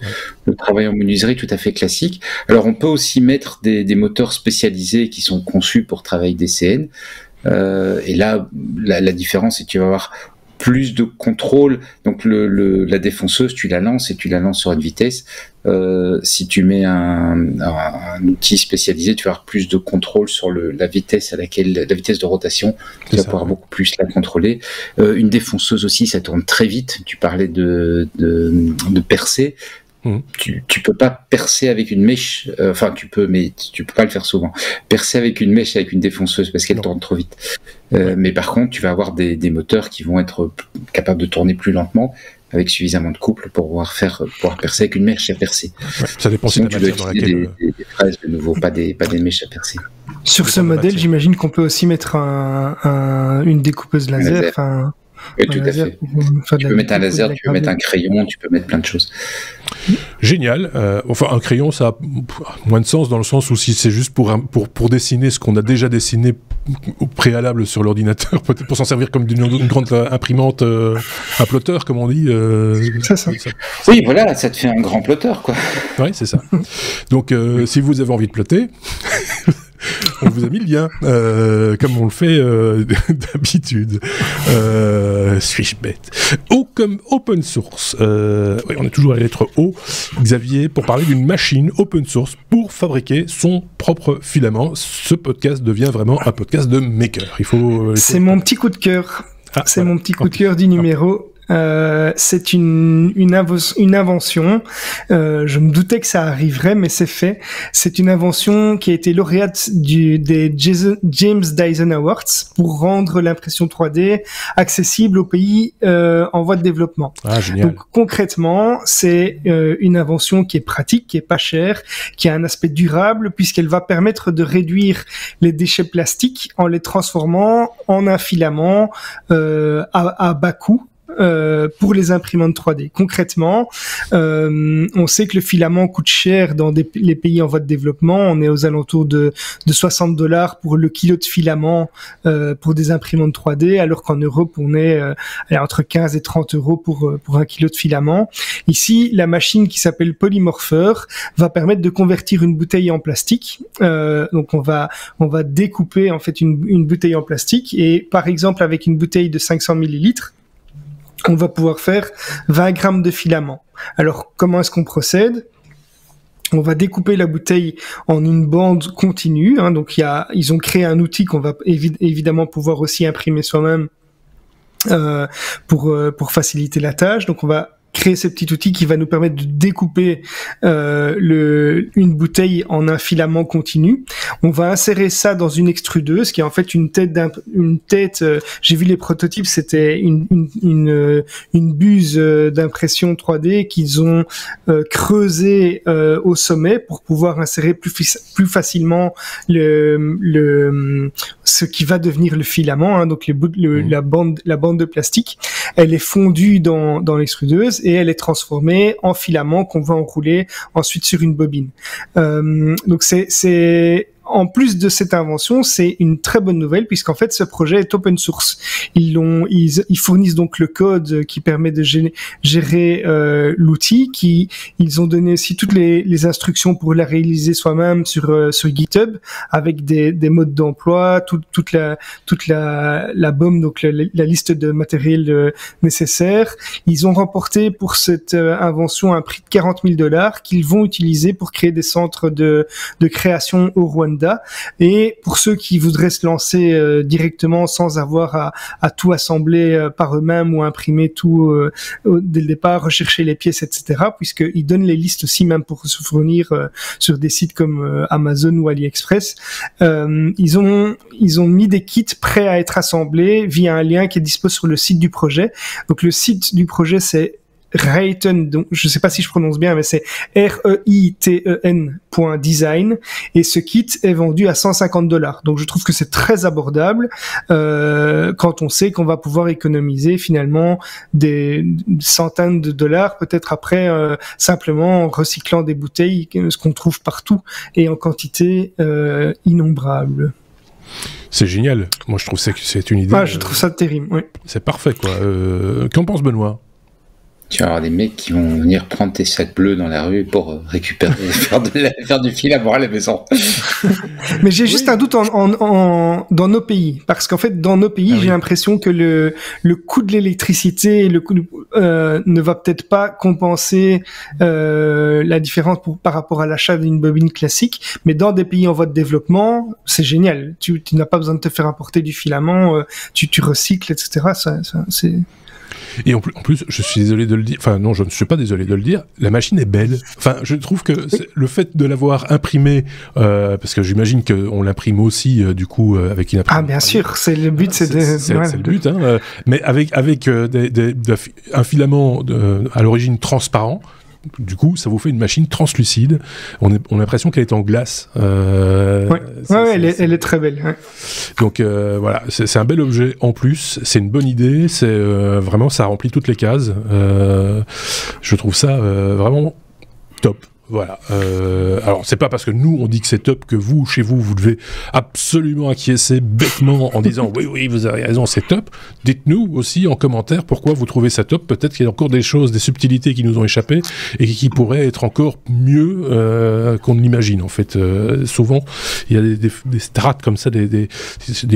Speaker 3: travail en menuiserie tout à fait classique. Alors, on peut aussi mettre des moteurs spécialisés qui sont conçus pour travailler DCN. Et là, la différence, c'est que tu vas avoir plus de contrôle. Donc, la défonceuse, tu la lances sur une vitesse. Si tu mets un outil spécialisé, tu vas avoir plus de contrôle sur la vitesse la vitesse de rotation. Tu vas pouvoir beaucoup plus la contrôler. Une défonceuse aussi, ça tourne très vite. Tu parlais de percer. Tu peux pas percer avec une mèche, enfin tu peux, mais tu peux pas le faire souvent. Percer avec une mèche, avec une défonceuse, parce qu'elle tourne trop vite. Mais par contre, tu vas avoir des moteurs qui vont être capables de tourner plus lentement, avec suffisamment de couple pour pouvoir percer avec une mèche à percer.
Speaker 1: Ouais, ça dépend si
Speaker 3: tu dois utiliser des fraises de nouveau, pas des mèches à percer.
Speaker 2: Sur ce modèle, j'imagine qu'on peut aussi mettre une découpeuse laser.
Speaker 3: Oui, tout à fait. Tu peux mettre un laser, tu peux mettre un crayon, tu peux mettre plein de choses.
Speaker 1: Génial. Enfin, un crayon, ça a moins de sens dans le sens où si c'est juste pour dessiner ce qu'on a déjà dessiné au préalable sur l'ordinateur, peut-être pour s'en servir comme d'une grande imprimante à plotter, comme on dit.
Speaker 2: C'est ça.
Speaker 3: Oui, voilà, ça te fait un grand plotter, quoi.
Speaker 1: Oui, c'est ça. Donc, si vous avez envie de plotter... on vous a mis le lien, comme on le fait d'habitude. Suis-je bête? O comme open source. Oui, on est toujours à la lettre O. Xavier, pour parler d'une machine open source pour fabriquer son propre filament. Ce podcast devient vraiment un podcast de maker.
Speaker 2: C'est mon petit coup de cœur. C'est mon petit coup de cœur du numéro. C'est une invention. Je me doutais que ça arriverait, mais c'est fait. C'est une invention qui a été lauréate des James Dyson Awards pour rendre l'impression 3D accessible aux pays en voie de développement.
Speaker 1: Ah, génial.
Speaker 2: Donc concrètement, c'est une invention qui est pratique, qui est pas chère, qui a un aspect durable puisqu'elle va permettre de réduire les déchets plastiques en les transformant en un filament à bas coût. pour les imprimantes 3D. Concrètement, on sait que le filament coûte cher dans les pays en voie de développement. On est aux alentours de $60 pour le kilo de filament pour des imprimantes 3D, alors qu'en Europe, on est entre 15 et 30 euros pour un kilo de filament. Ici, la machine qui s'appelle Polymorpher va permettre de convertir une bouteille en plastique. Donc, on va découper en fait une bouteille en plastique et, par exemple, avec une bouteille de 500 millilitres, on va pouvoir faire 20 grammes de filament. Alors, comment est-ce qu'on procède ? On va découper la bouteille en une bande continue. Donc, ils ont créé un outil qu'on va évidemment pouvoir aussi imprimer soi-même pour faciliter la tâche. Donc, on va créer ce petit outil qui va nous permettre de découper une bouteille en un filament continu. On va insérer ça dans une extrudeuse qui est en fait une tête. J'ai vu les prototypes, c'était une buse d'impression 3D qu'ils ont creusé au sommet pour pouvoir insérer plus facilement ce qui va devenir le filament. Donc la bande de plastique, elle est fondue dans l'extrudeuse et elle est transformée en filament qu'on va enrouler ensuite sur une bobine. Donc c'est en plus de cette invention, c'est une très bonne nouvelle puisqu'en fait ce projet est open source. Ils fournissent donc le code qui permet de gérer l'outil. Ils ont donné aussi toutes les instructions pour la réaliser soi-même sur GitHub avec des modes d'emploi, toute la BOM, donc la liste de matériel nécessaire. Ils ont remporté pour cette invention un prix de $40,000 qu'ils vont utiliser pour créer des centres de création au Rwanda. Et pour ceux qui voudraient se lancer directement sans avoir à tout assembler par eux-mêmes ou imprimer tout dès le départ, rechercher les pièces, etc., puisqu'ils donnent les listes aussi même pour se fournir sur des sites comme Amazon ou AliExpress. Ils ont mis des kits prêts à être assemblés via un lien qui est dispo sur le site du projet. Donc le site du projet, c'est Rayten, donc je sais pas si je prononce bien, mais c'est REITEN.design, et ce kit est vendu à $150. Donc je trouve que c'est très abordable quand on sait qu'on va pouvoir économiser finalement des centaines de dollars, peut-être après simplement en recyclant des bouteilles, ce qu'on trouve partout et en quantité innombrable.
Speaker 1: C'est génial. Moi je trouve que c'est une idée.
Speaker 2: Je trouve ça terrible. Oui.
Speaker 1: C'est parfait quoi. Qu'en pense Benoît ?
Speaker 3: Tu vas avoir des mecs qui vont venir prendre tes sacs bleus dans la rue pour récupérer, faire du filament à la maison.
Speaker 2: Mais j'ai juste un doute dans nos pays, parce qu'en fait, dans nos pays, j'ai l'impression que le coût de l'électricité et le coût ne va peut-être pas compenser la différence par rapport à l'achat d'une bobine classique. Mais dans des pays en voie de développement, c'est génial. Tu n'as pas besoin de te faire apporter du filament, tu recycles, etc. C'est...
Speaker 1: Et en plus, je suis désolé de le dire, enfin non, je ne suis pas désolé de le dire, la machine est belle. Enfin, je trouve que le fait de l'avoir imprimée, parce que j'imagine qu'on l'imprime aussi, du coup, avec une imprimante.
Speaker 2: Ah, bien sûr, c'est le but, c'est
Speaker 1: le but, hein, mais avec un filament à l'origine transparent. Du coup, ça vous fait une machine translucide. On a l'impression qu'elle est en glace.
Speaker 2: Elle est très belle. Ouais.
Speaker 1: Donc voilà, c'est un bel objet en plus. C'est une bonne idée. C'est vraiment, ça remplit toutes les cases. Je trouve ça vraiment top. Voilà. Alors, c'est pas parce que nous, on dit que c'est top que vous, chez vous, vous devez absolument acquiescer bêtement en disant « Oui, vous avez raison, c'est top ». Dites-nous aussi en commentaire pourquoi vous trouvez ça top. Peut-être qu'il y a encore des choses, des subtilités qui nous ont échappé et qui pourraient être encore mieux qu'on ne l'imagine, en fait. Souvent, il y a des strates comme ça, des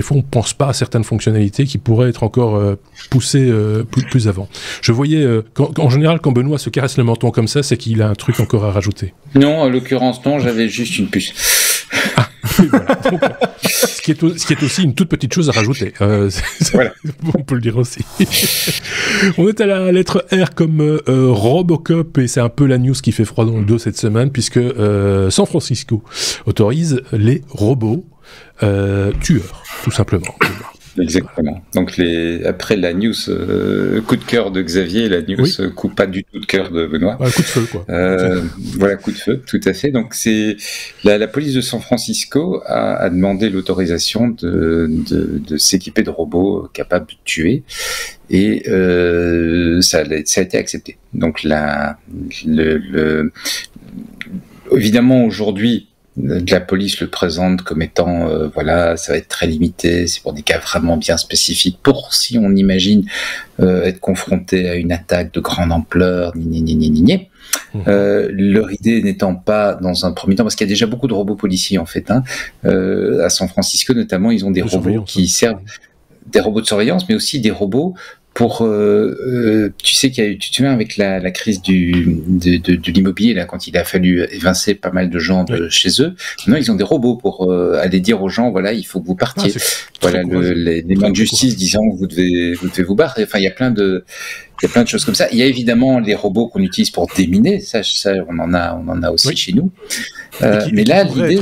Speaker 1: fois, on pense pas à certaines fonctionnalités qui pourraient être encore poussées plus avant. Je voyais, en général, quand Benoît se caresse le menton comme ça, c'est qu'il a un truc encore à rajouter.
Speaker 3: Non, en l'occurrence, non, j'avais juste une puce.
Speaker 1: Ah, voilà. Donc, ce qui est aussi une toute petite chose à rajouter. Voilà. On peut le dire aussi. On est à la lettre R comme Robocop, et c'est un peu la news qui fait froid dans le dos cette semaine, puisque San Francisco autorise les robots tueurs, tout simplement.
Speaker 3: Exactement. Donc après la news coup de cœur de Xavier, la news coup pas du tout de cœur de Benoît.
Speaker 1: Coup de feu, quoi.
Speaker 3: Voilà, coup de feu, tout à fait. Donc c'est la police de San Francisco a demandé l'autorisation de s'équiper de robots capables de tuer, et ça a été accepté. Donc évidemment aujourd'hui, la police le présente comme étant voilà, ça va être très limité, c'est pour des cas vraiment bien spécifiques, pour si on imagine être confronté à une attaque de grande ampleur, leur idée n'étant pas dans un premier temps, parce qu'il y a déjà beaucoup de robots policiers en fait, à San Francisco notamment, ils ont des robots qui servent, des robots de surveillance, mais aussi des robots pour, tu sais tu te souviens avec la crise de l'immobilier, là, quand il a fallu évincer pas mal de gens de chez eux, maintenant ils ont des robots pour aller dire aux gens, voilà, il faut que vous partiez. Voilà, les mains de justice disant vous devez vous barrer. Enfin, il y a plein de choses comme ça. Il y a évidemment les robots qu'on utilise pour déminer, ça on en a aussi chez nous. Mais là, l'idée,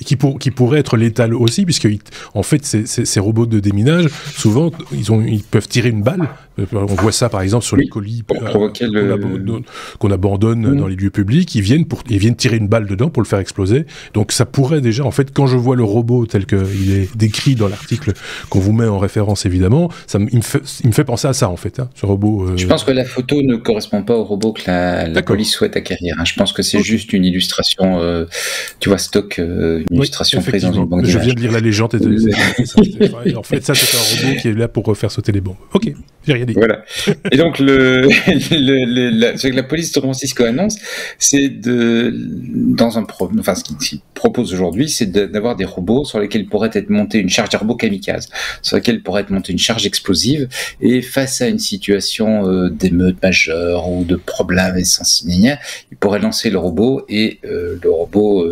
Speaker 1: qui pourrait être létal aussi, puisque en fait, ces robots de déminage, souvent, ils peuvent tirer une balle. On voit ça, par exemple, sur les colis qu'on abandonne dans les lieux publics. Ils viennent tirer une balle dedans pour le faire exploser. Donc, ça pourrait déjà, en fait, quand je vois le robot tel qu'il est décrit dans l'article qu'on vous met en référence, évidemment, il me fait penser à ça, en fait, ce robot.
Speaker 3: Je pense que la photo ne correspond pas au robot que la police souhaite acquérir. Je pense que c'est juste une illustration, tu vois, stock, une illustration prise dans une banque d'images.
Speaker 1: Je viens de lire la légende. En fait, ça, c'est un robot qui est là pour faire sauter les bombes. Ok, j'ai rien dit.
Speaker 3: Voilà. Et donc, ce que la police de San Francisco annonce, c'est ce qu'ils proposent aujourd'hui, c'est d'avoir des robots sur lesquels pourrait être montée une charge, des robots kamikazes, sur lesquels pourrait être montée une charge explosive, et face à une situation d'émeute majeure ou de problème essentiel, il pourrait lancer le robot, et le robot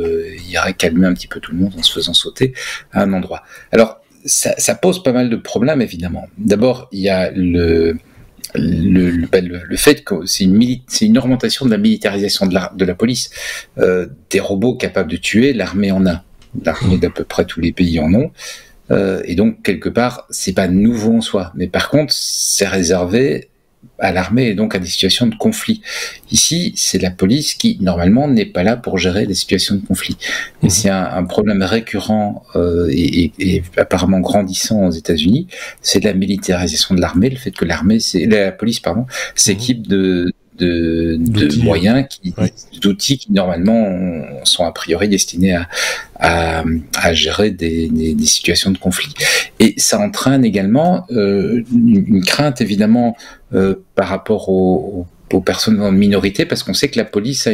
Speaker 3: irait calmer un petit peu tout le monde en se faisant sauter à un endroit. Alors, ça pose pas mal de problèmes, évidemment. D'abord, il y a le fait que c'est une augmentation de la militarisation de la police. Des robots capables de tuer, l'armée en a. L'armée d'à peu près tous les pays en ont. Et donc, quelque part, c'est pas nouveau en soi. Mais par contre, c'est réservé à l'armée et donc à des situations de conflit. Ici, c'est la police qui, normalement, n'est pas là pour gérer des situations de conflit. Et c'est un problème récurrent et apparemment grandissant aux États-Unis, c'est la militarisation de l'armée, le fait que la police s'équipe de moyens, d'outils qui normalement sont a priori destinés à gérer des situations de conflit. Et ça entraîne également une crainte évidemment par rapport aux personnes en minorité, parce qu'on sait que la police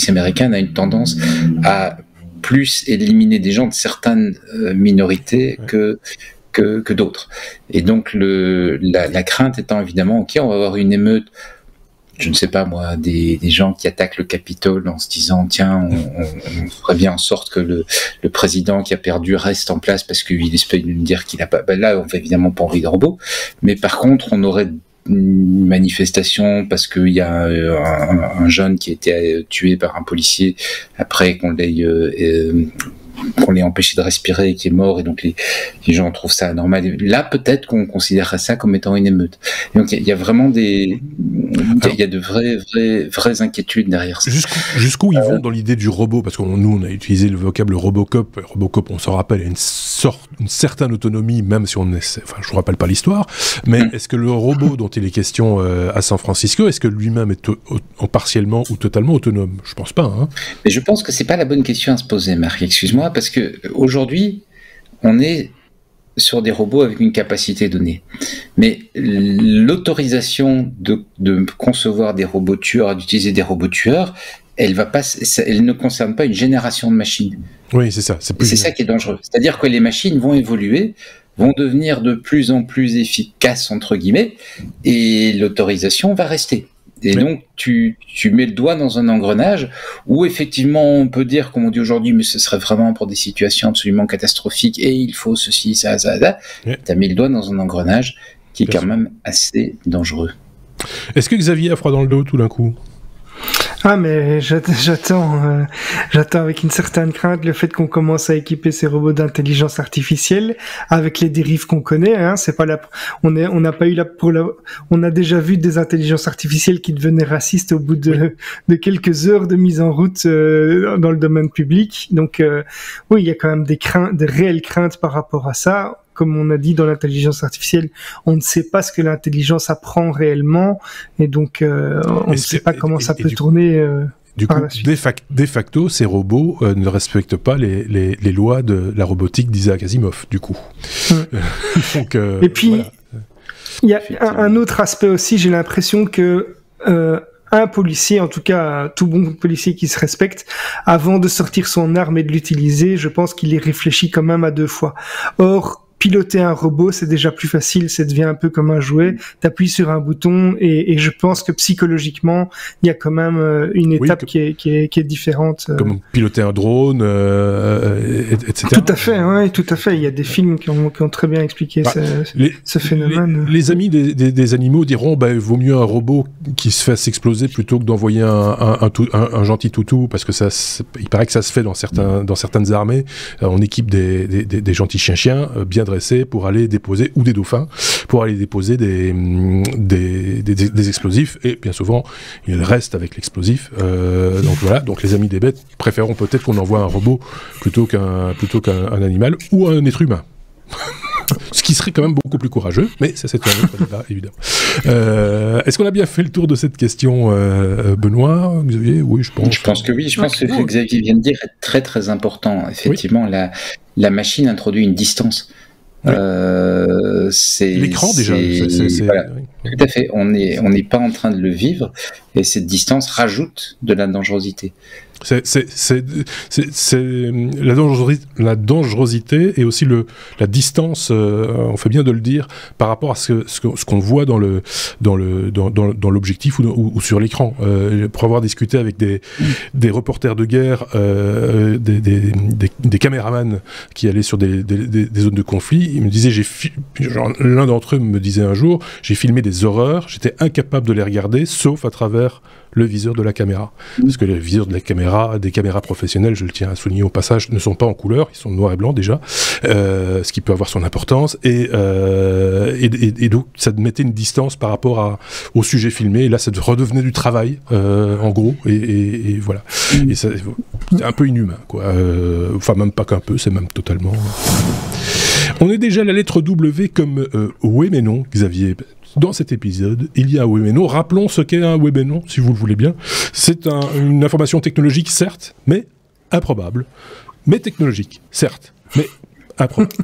Speaker 3: américaine a une tendance à plus éliminer des gens de certaines minorités que d'autres. Et donc la crainte étant évidemment, ok, on va avoir une émeute, je ne sais pas moi, des gens qui attaquent le Capitole en se disant tiens, on ferait bien en sorte que le président qui a perdu reste en place parce qu'il espère nous dire qu'il n'a pas. Ben là, on fait évidemment pas envie de robot, mais par contre, on aurait une manifestation parce qu'il y a un jeune qui a été tué par un policier après qu'on l'ait empêché de respirer et qui est mort, et donc les gens trouvent ça anormal. Là, peut-être qu'on considérerait ça comme étant une émeute. Et donc, il y a vraiment il y a de vraies inquiétudes derrière ça.
Speaker 1: Jusqu'où ils vont dans l'idée du robot? Parce que nous, on a utilisé le vocable Robocop. Robocop, on s'en rappelle, a une certaine autonomie, même si je vous rappelle pas l'histoire. Mais est-ce que le robot dont il est question à San Francisco, est-ce que lui-même est partiellement ou totalement autonome? Je pense pas.
Speaker 3: Mais je pense que c'est pas la bonne question à se poser, Marc. Excuse-moi, parce que aujourd'hui, on est sur des robots avec une capacité donnée. Mais l'autorisation de concevoir des robots tueurs, d'utiliser des robots tueurs, elle ne concerne pas une génération de machines.
Speaker 1: Oui, c'est ça.
Speaker 3: C'est ça qui est dangereux. C'est-à-dire que les machines vont évoluer, vont devenir de plus en plus efficaces, entre guillemets, et l'autorisation va rester. Et donc, tu mets le doigt dans un engrenage où, effectivement, on peut dire, comme on dit aujourd'hui, mais ce serait vraiment pour des situations absolument catastrophiques et il faut ceci, ça. Tu as mis le doigt dans un engrenage qui est quand même assez dangereux.
Speaker 1: Est-ce que Xavier a froid dans le dos tout d'un coup ?
Speaker 2: Ah, mais j'attends avec une certaine crainte le fait qu'on commence à équiper ces robots d'intelligence artificielle avec les dérives qu'on connaît. Hein, c'est pas on n'a pas eu on a déjà vu des intelligences artificielles qui devenaient racistes au bout de quelques heures de mise en route dans le domaine public. Donc oui, il y a quand même des réelles craintes par rapport à ça. Comme on a dit dans l'intelligence artificielle, on ne sait pas ce que l'intelligence apprend réellement, et donc on ne sait pas comment ça peut tourner.
Speaker 1: Du coup, de facto, ces robots ne respectent pas les lois de la robotique d'Isaac Asimov, du coup. Donc,
Speaker 2: et puis, il y a un autre aspect aussi, j'ai l'impression que un policier, en tout cas tout bon policier qui se respecte, avant de sortir son arme et de l'utiliser, je pense qu'il y réfléchit quand même à 2 fois. Or, piloter un robot, c'est déjà plus facile, ça devient un peu comme un jouet, t'appuies sur un bouton et je pense que psychologiquement, il y a quand même une étape qui est différente.
Speaker 1: Comme piloter un drone, etc.
Speaker 2: Tout à fait, ouais, tout à fait. Il y a des films qui ont très bien expliqué ce phénomène.
Speaker 1: Les amis des animaux diront, vaut mieux un robot qui se fasse exploser plutôt que d'envoyer un gentil toutou, parce que il paraît que ça se fait dans certaines armées. On équipe des gentils chiens bien dressés pour aller déposer, ou des dauphins, pour aller déposer des explosifs, et bien souvent, ils restent avec l'explosif. Donc voilà, donc les amis des bêtes préféreront peut-être qu'on envoie un robot plutôt qu'un animal, ou un être humain. Ce qui serait quand même beaucoup plus courageux, mais ça c'est un autre débat, évidemment. Est-ce qu'on a bien fait le tour de cette question, Benoît, Xavier? Oui, je pense.
Speaker 3: Je pense que oui. Je pense que ce que Xavier vient de dire est très très important. Effectivement, la machine introduit une distance.
Speaker 1: Oui. L'écran déjà.
Speaker 3: Voilà, tout à fait. On n'est pas en train de le vivre, et cette distance rajoute de la dangerosité.
Speaker 1: C'est la dangerosité et aussi la distance, on fait bien de le dire, par rapport à ce qu'on voit dans l'objectif ou sur l'écran. Pour avoir discuté avec des reporters de guerre, des caméramans qui allaient sur des zones de conflit, ils me disaient, l'un d'entre eux me disait un jour, j'ai filmé des horreurs, j'étais incapable de les regarder, sauf à travers le viseur de la caméra. Parce que les viseurs de la caméra, des caméras professionnelles, je le tiens à souligner au passage, ne sont pas en couleur, ils sont noir et blanc déjà, ce qui peut avoir son importance, et donc ça mettait une distance par rapport au sujet filmé, et là ça redevenait du travail, en gros, et voilà. Et ça, c'est un peu inhumain, quoi. Enfin, même pas qu'un peu, c'est même totalement... On est déjà à la lettre W comme oui mais non, Xavier. Dans cet épisode, il y a un oui mais non. Rappelons ce qu'est un oui mais non, si vous le voulez bien. C'est une information technologique, certes, mais improbable. Mais technologique, certes, mais improbable.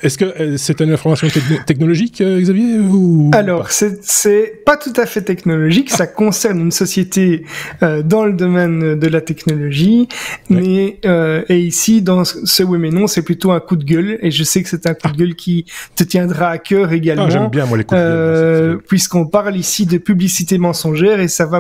Speaker 1: Est-ce que c'est une information technologique, Xavier, ou
Speaker 2: Alors, c'est pas tout à fait technologique. Ça concerne une société dans le domaine de la technologie, mais et ici, dans ce oui mais non, c'est plutôt un coup de gueule. Et je sais que c'est un coup de gueule qui te tiendra à cœur également.
Speaker 1: J'aime bien moi les coups de gueule.
Speaker 2: Puisqu'on parle ici de publicité mensongère, et ça va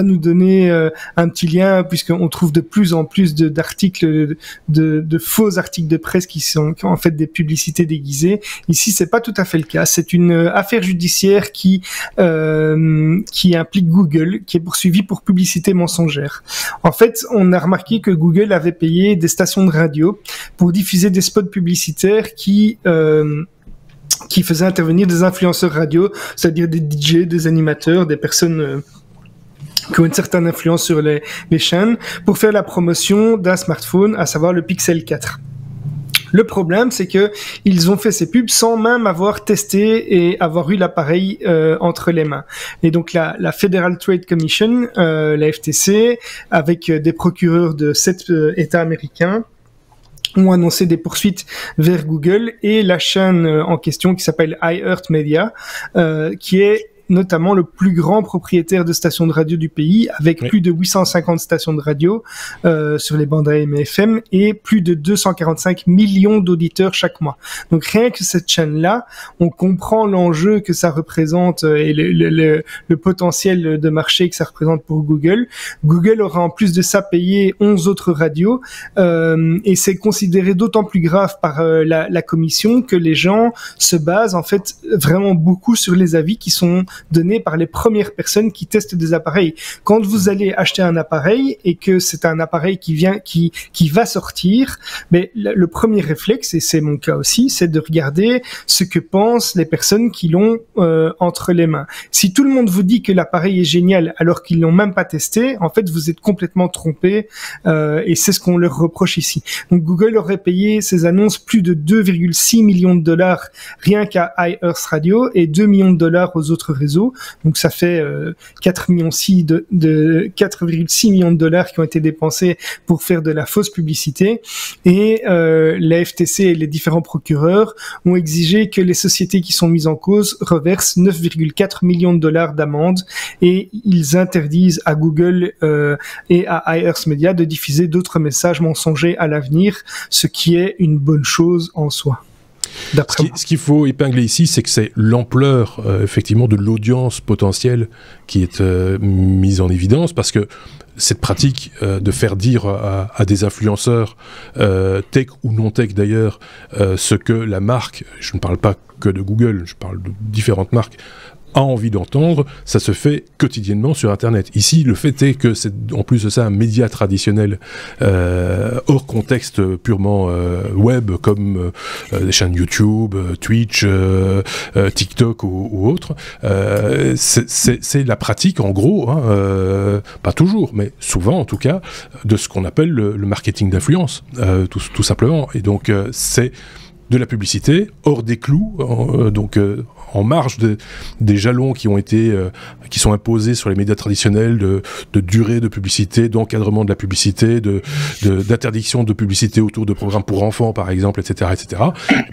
Speaker 2: nous donner un petit lien, puisqu'on trouve de plus en plus d'articles, de faux articles de presse qui sont en fait des publicités déguisée. Ici, c'est pas tout à fait le cas. C'est une affaire judiciaire qui implique Google, qui est poursuivie pour publicité mensongère. En fait, on a remarqué que Google avait payé des stations de radio pour diffuser des spots publicitaires qui faisaient intervenir des influenceurs radio, c'est-à-dire des DJ, des animateurs, des personnes qui ont une certaine influence sur les chaînes, pour faire la promotion d'un smartphone, à savoir le Pixel 4. Le problème, c'est que ils ont fait ces pubs sans même avoir testé et avoir eu l'appareil entre les mains. Et donc la Federal Trade Commission, la FTC, avec des procureurs de 7 États américains, ont annoncé des poursuites vers Google et la chaîne en question qui s'appelle iHeartMedia, qui est notamment le plus grand propriétaire de stations de radio du pays, avec plus de 850 stations de radio sur les bandes AM et FM, et plus de 245 millions d'auditeurs chaque mois. Donc rien que cette chaîne-là, on comprend l'enjeu que ça représente et le potentiel de marché que ça représente pour Google. Google aura en plus de ça payé 11 autres radios, et c'est considéré d'autant plus grave par la commission que les gens se basent en fait vraiment beaucoup sur les avis qui sont données par les premières personnes qui testent des appareils. Quand vous allez acheter un appareil et que c'est un appareil qui va sortir, mais le premier réflexe, et c'est mon cas aussi, c'est de regarder ce que pensent les personnes qui l'ont entre les mains. Si tout le monde vous dit que l'appareil est génial alors qu'ils l'ont même pas testé, en fait, vous êtes complètement trompé, et c'est ce qu'on leur reproche ici. Donc Google aurait payé ces annonces plus de 2,6 millions de dollars rien qu'à iEarth Radio et 2 millions de dollars aux autres réseaux. Donc ça fait 4,6 millions de dollars qui ont été dépensés pour faire de la fausse publicité. Et la FTC et les différents procureurs ont exigé que les sociétés qui sont mises en cause reversent 9,4 millions de dollars d'amende, et ils interdisent à Google et à iEarth Media de diffuser d'autres messages mensongers à l'avenir, ce qui est une bonne chose en soi.
Speaker 1: Ce qu'il faut épingler ici, c'est que c'est l'ampleur effectivement de l'audience potentielle qui est mise en évidence, parce que cette pratique de faire dire à des influenceurs tech ou non tech d'ailleurs ce que la marque, je ne parle pas que de Google, je parle de différentes marques, a envie d'entendre, ça se fait quotidiennement sur Internet. Ici, le fait est que c'est en plus de ça un média traditionnel hors contexte purement web, comme des chaînes YouTube, Twitch, TikTok ou autres. C'est la pratique, en gros, pas toujours, mais souvent en tout cas, de ce qu'on appelle le marketing d'influence, tout simplement. Et donc, c'est de la publicité hors des clous, en marge des jalons qui sont imposés sur les médias traditionnels de durée de publicité, d'encadrement de la publicité, d'interdiction de publicité autour de programmes pour enfants, par exemple, etc., etc.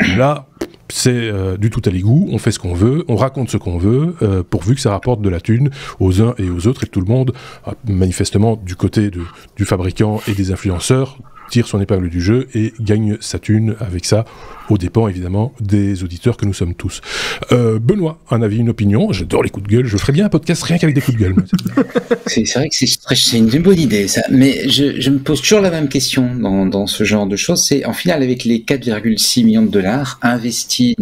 Speaker 1: Et là, c'est du tout à l'égout, on fait ce qu'on veut, on raconte ce qu'on veut, pourvu que ça rapporte de la thune aux uns et aux autres, et tout le monde, manifestement, du côté du fabricant et des influenceurs, tire son épingle du jeu et gagne sa thune avec ça, aux dépens évidemment des auditeurs que nous sommes tous. Benoît, un avis, une opinion? J'adore les coups de gueule, je ferais bien un podcast rien qu'avec des coups de gueule.
Speaker 3: C'est vrai que c'est une bonne idée ça, mais je me pose toujours la même question dans ce genre de choses, c'est en final avec les 4,6 millions de dollars investis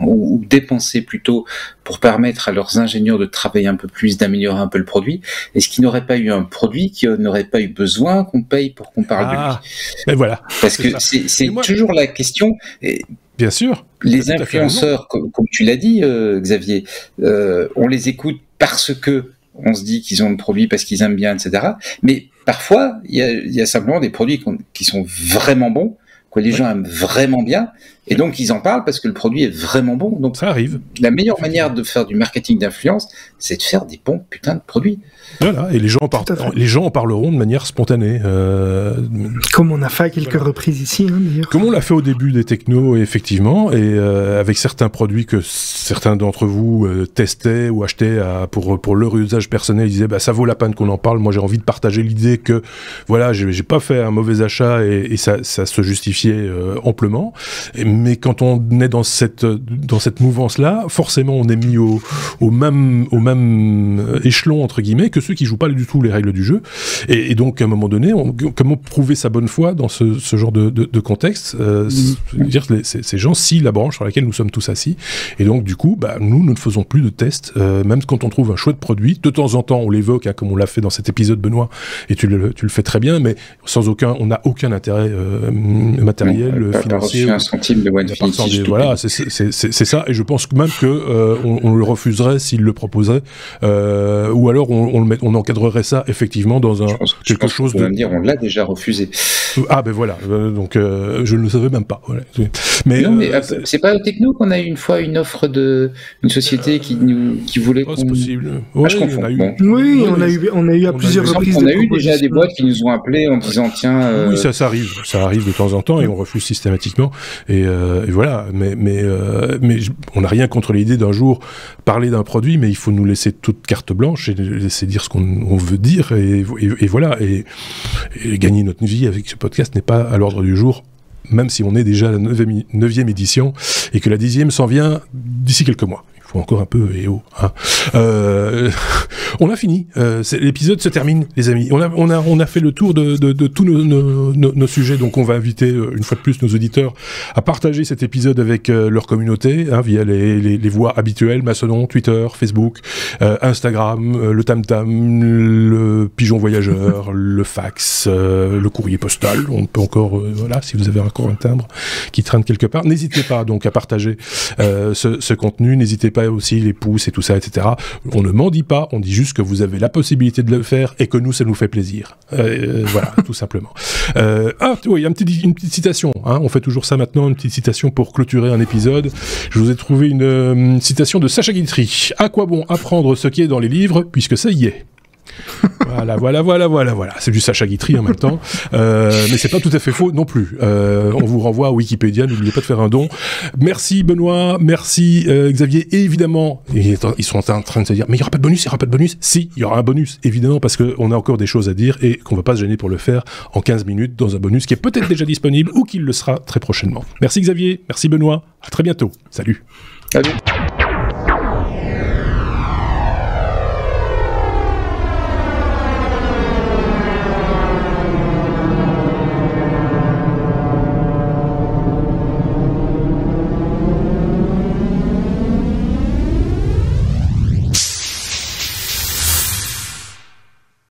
Speaker 3: ou dépensés plutôt pour permettre à leurs ingénieurs de travailler un peu plus, d'améliorer un peu le produit, est-ce qu'ils n'auraient pas eu un produit qui n'aurait pas eu besoin qu'on paye pour qu'on parle de lui?
Speaker 1: Mais voilà.
Speaker 3: Parce que c'est toujours la question.
Speaker 1: Bien sûr.
Speaker 3: Les influenceurs, comme tu l'as dit, Xavier, on les écoute parce que on se dit qu'ils ont le produit parce qu'ils aiment bien, etc. Mais parfois, il y a simplement des produits qui sont vraiment bons, que les gens aiment vraiment bien, et donc ils en parlent parce que le produit est vraiment bon. Donc
Speaker 1: ça arrive.
Speaker 3: La meilleure manière de faire du marketing d'influence, c'est de faire des bons putains de produits.
Speaker 1: Voilà, et les gens en parleront de manière spontanée.
Speaker 2: Comme on a fait à quelques reprises ici, d'ailleurs.
Speaker 1: Comme on l'a fait au début des technos, effectivement, et avec certains produits que certains d'entre vous testaient ou achetaient pour leur usage personnel, ils disaient ça vaut la peine qu'on en parle. Moi, j'ai envie de partager l'idée que voilà, j'ai pas fait un mauvais achat et ça se justifiait amplement. Mais quand on est dans cette mouvance-là, forcément, on est mis au même échelon entre guillemets que ceux qui jouent pas du tout les règles du jeu, et donc à un moment donné, comment prouver sa bonne foi dans ce genre de contexte, dire ces gens scient la branche sur laquelle nous sommes tous assis, et donc du coup, nous ne faisons plus de tests, même quand on trouve un chouette produit, de temps en temps on l'évoque, comme on l'a fait dans cet épisode, Benoît, et tu le fais très bien, mais on n'a aucun intérêt matériel, financier.
Speaker 3: Un centime de Onefinity.
Speaker 1: Voilà, c'est ça, et je pense même que on le refuserait s'il le proposait, ou alors on encadrerait ça effectivement dans quelque chose de...
Speaker 3: dire, on l'a déjà refusé.
Speaker 1: Ah ben voilà, donc je ne le savais même pas. Voilà.
Speaker 3: Mais c'est pas au Techno qu'on a eu une fois une offre d'une société qui voulait qu'on...
Speaker 1: C'est possible.
Speaker 3: Ouais, je confonds.
Speaker 2: Oui, on a eu à plusieurs reprises.
Speaker 3: On a eu déjà des boîtes qui nous ont appelés en disant tiens...
Speaker 1: Oui, ça arrive de temps en temps et on refuse systématiquement. Et voilà, mais on n'a rien contre l'idée d'un jour parler d'un produit, mais il faut nous laisser toute carte blanche et laisser dire ce qu'on veut dire, et voilà, et gagner notre vie avec ce podcast n'est pas à l'ordre du jour, même si on est déjà à la 9e édition et que la 10e s'en vient d'ici quelques mois. Il faut encore un peu On a fini. L'épisode se termine, les amis. On a fait le tour de tous nos sujets. Donc, on va inviter une fois de plus nos auditeurs à partager cet épisode avec leur communauté, via les voies habituelles, Mastodon, Twitter, Facebook, Instagram, le Tam-Tam, le Pigeon Voyageur, le fax, le courrier postal. On peut encore, voilà, si vous avez encore un timbre qui traîne quelque part. N'hésitez pas donc à partager ce contenu. N'hésitez pas aussi les pouces et tout ça, etc. On ne m'en dit pas, on dit juste que vous avez la possibilité de le faire et que nous, ça nous fait plaisir. Voilà, tout simplement. Oui, une petite citation. On fait toujours ça maintenant, une petite citation pour clôturer un épisode. Je vous ai trouvé une citation de Sacha Guitry. À quoi bon apprendre ce qui est dans les livres, puisque ça y est. Voilà. C'est du Sacha Guitry en même temps, mais c'est pas tout à fait faux non plus. On vous renvoie à Wikipédia, n'oubliez pas de faire un don. Merci Benoît, merci Xavier, et évidemment, ils sont en train de se dire, mais il y aura pas de bonus, Si, il y aura un bonus, évidemment, parce qu'on a encore des choses à dire et qu'on va pas se gêner pour le faire en 15 minutes dans un bonus qui est peut-être déjà disponible ou qui le sera très prochainement. Merci Xavier, merci Benoît, à très bientôt. Salut.
Speaker 3: Salut.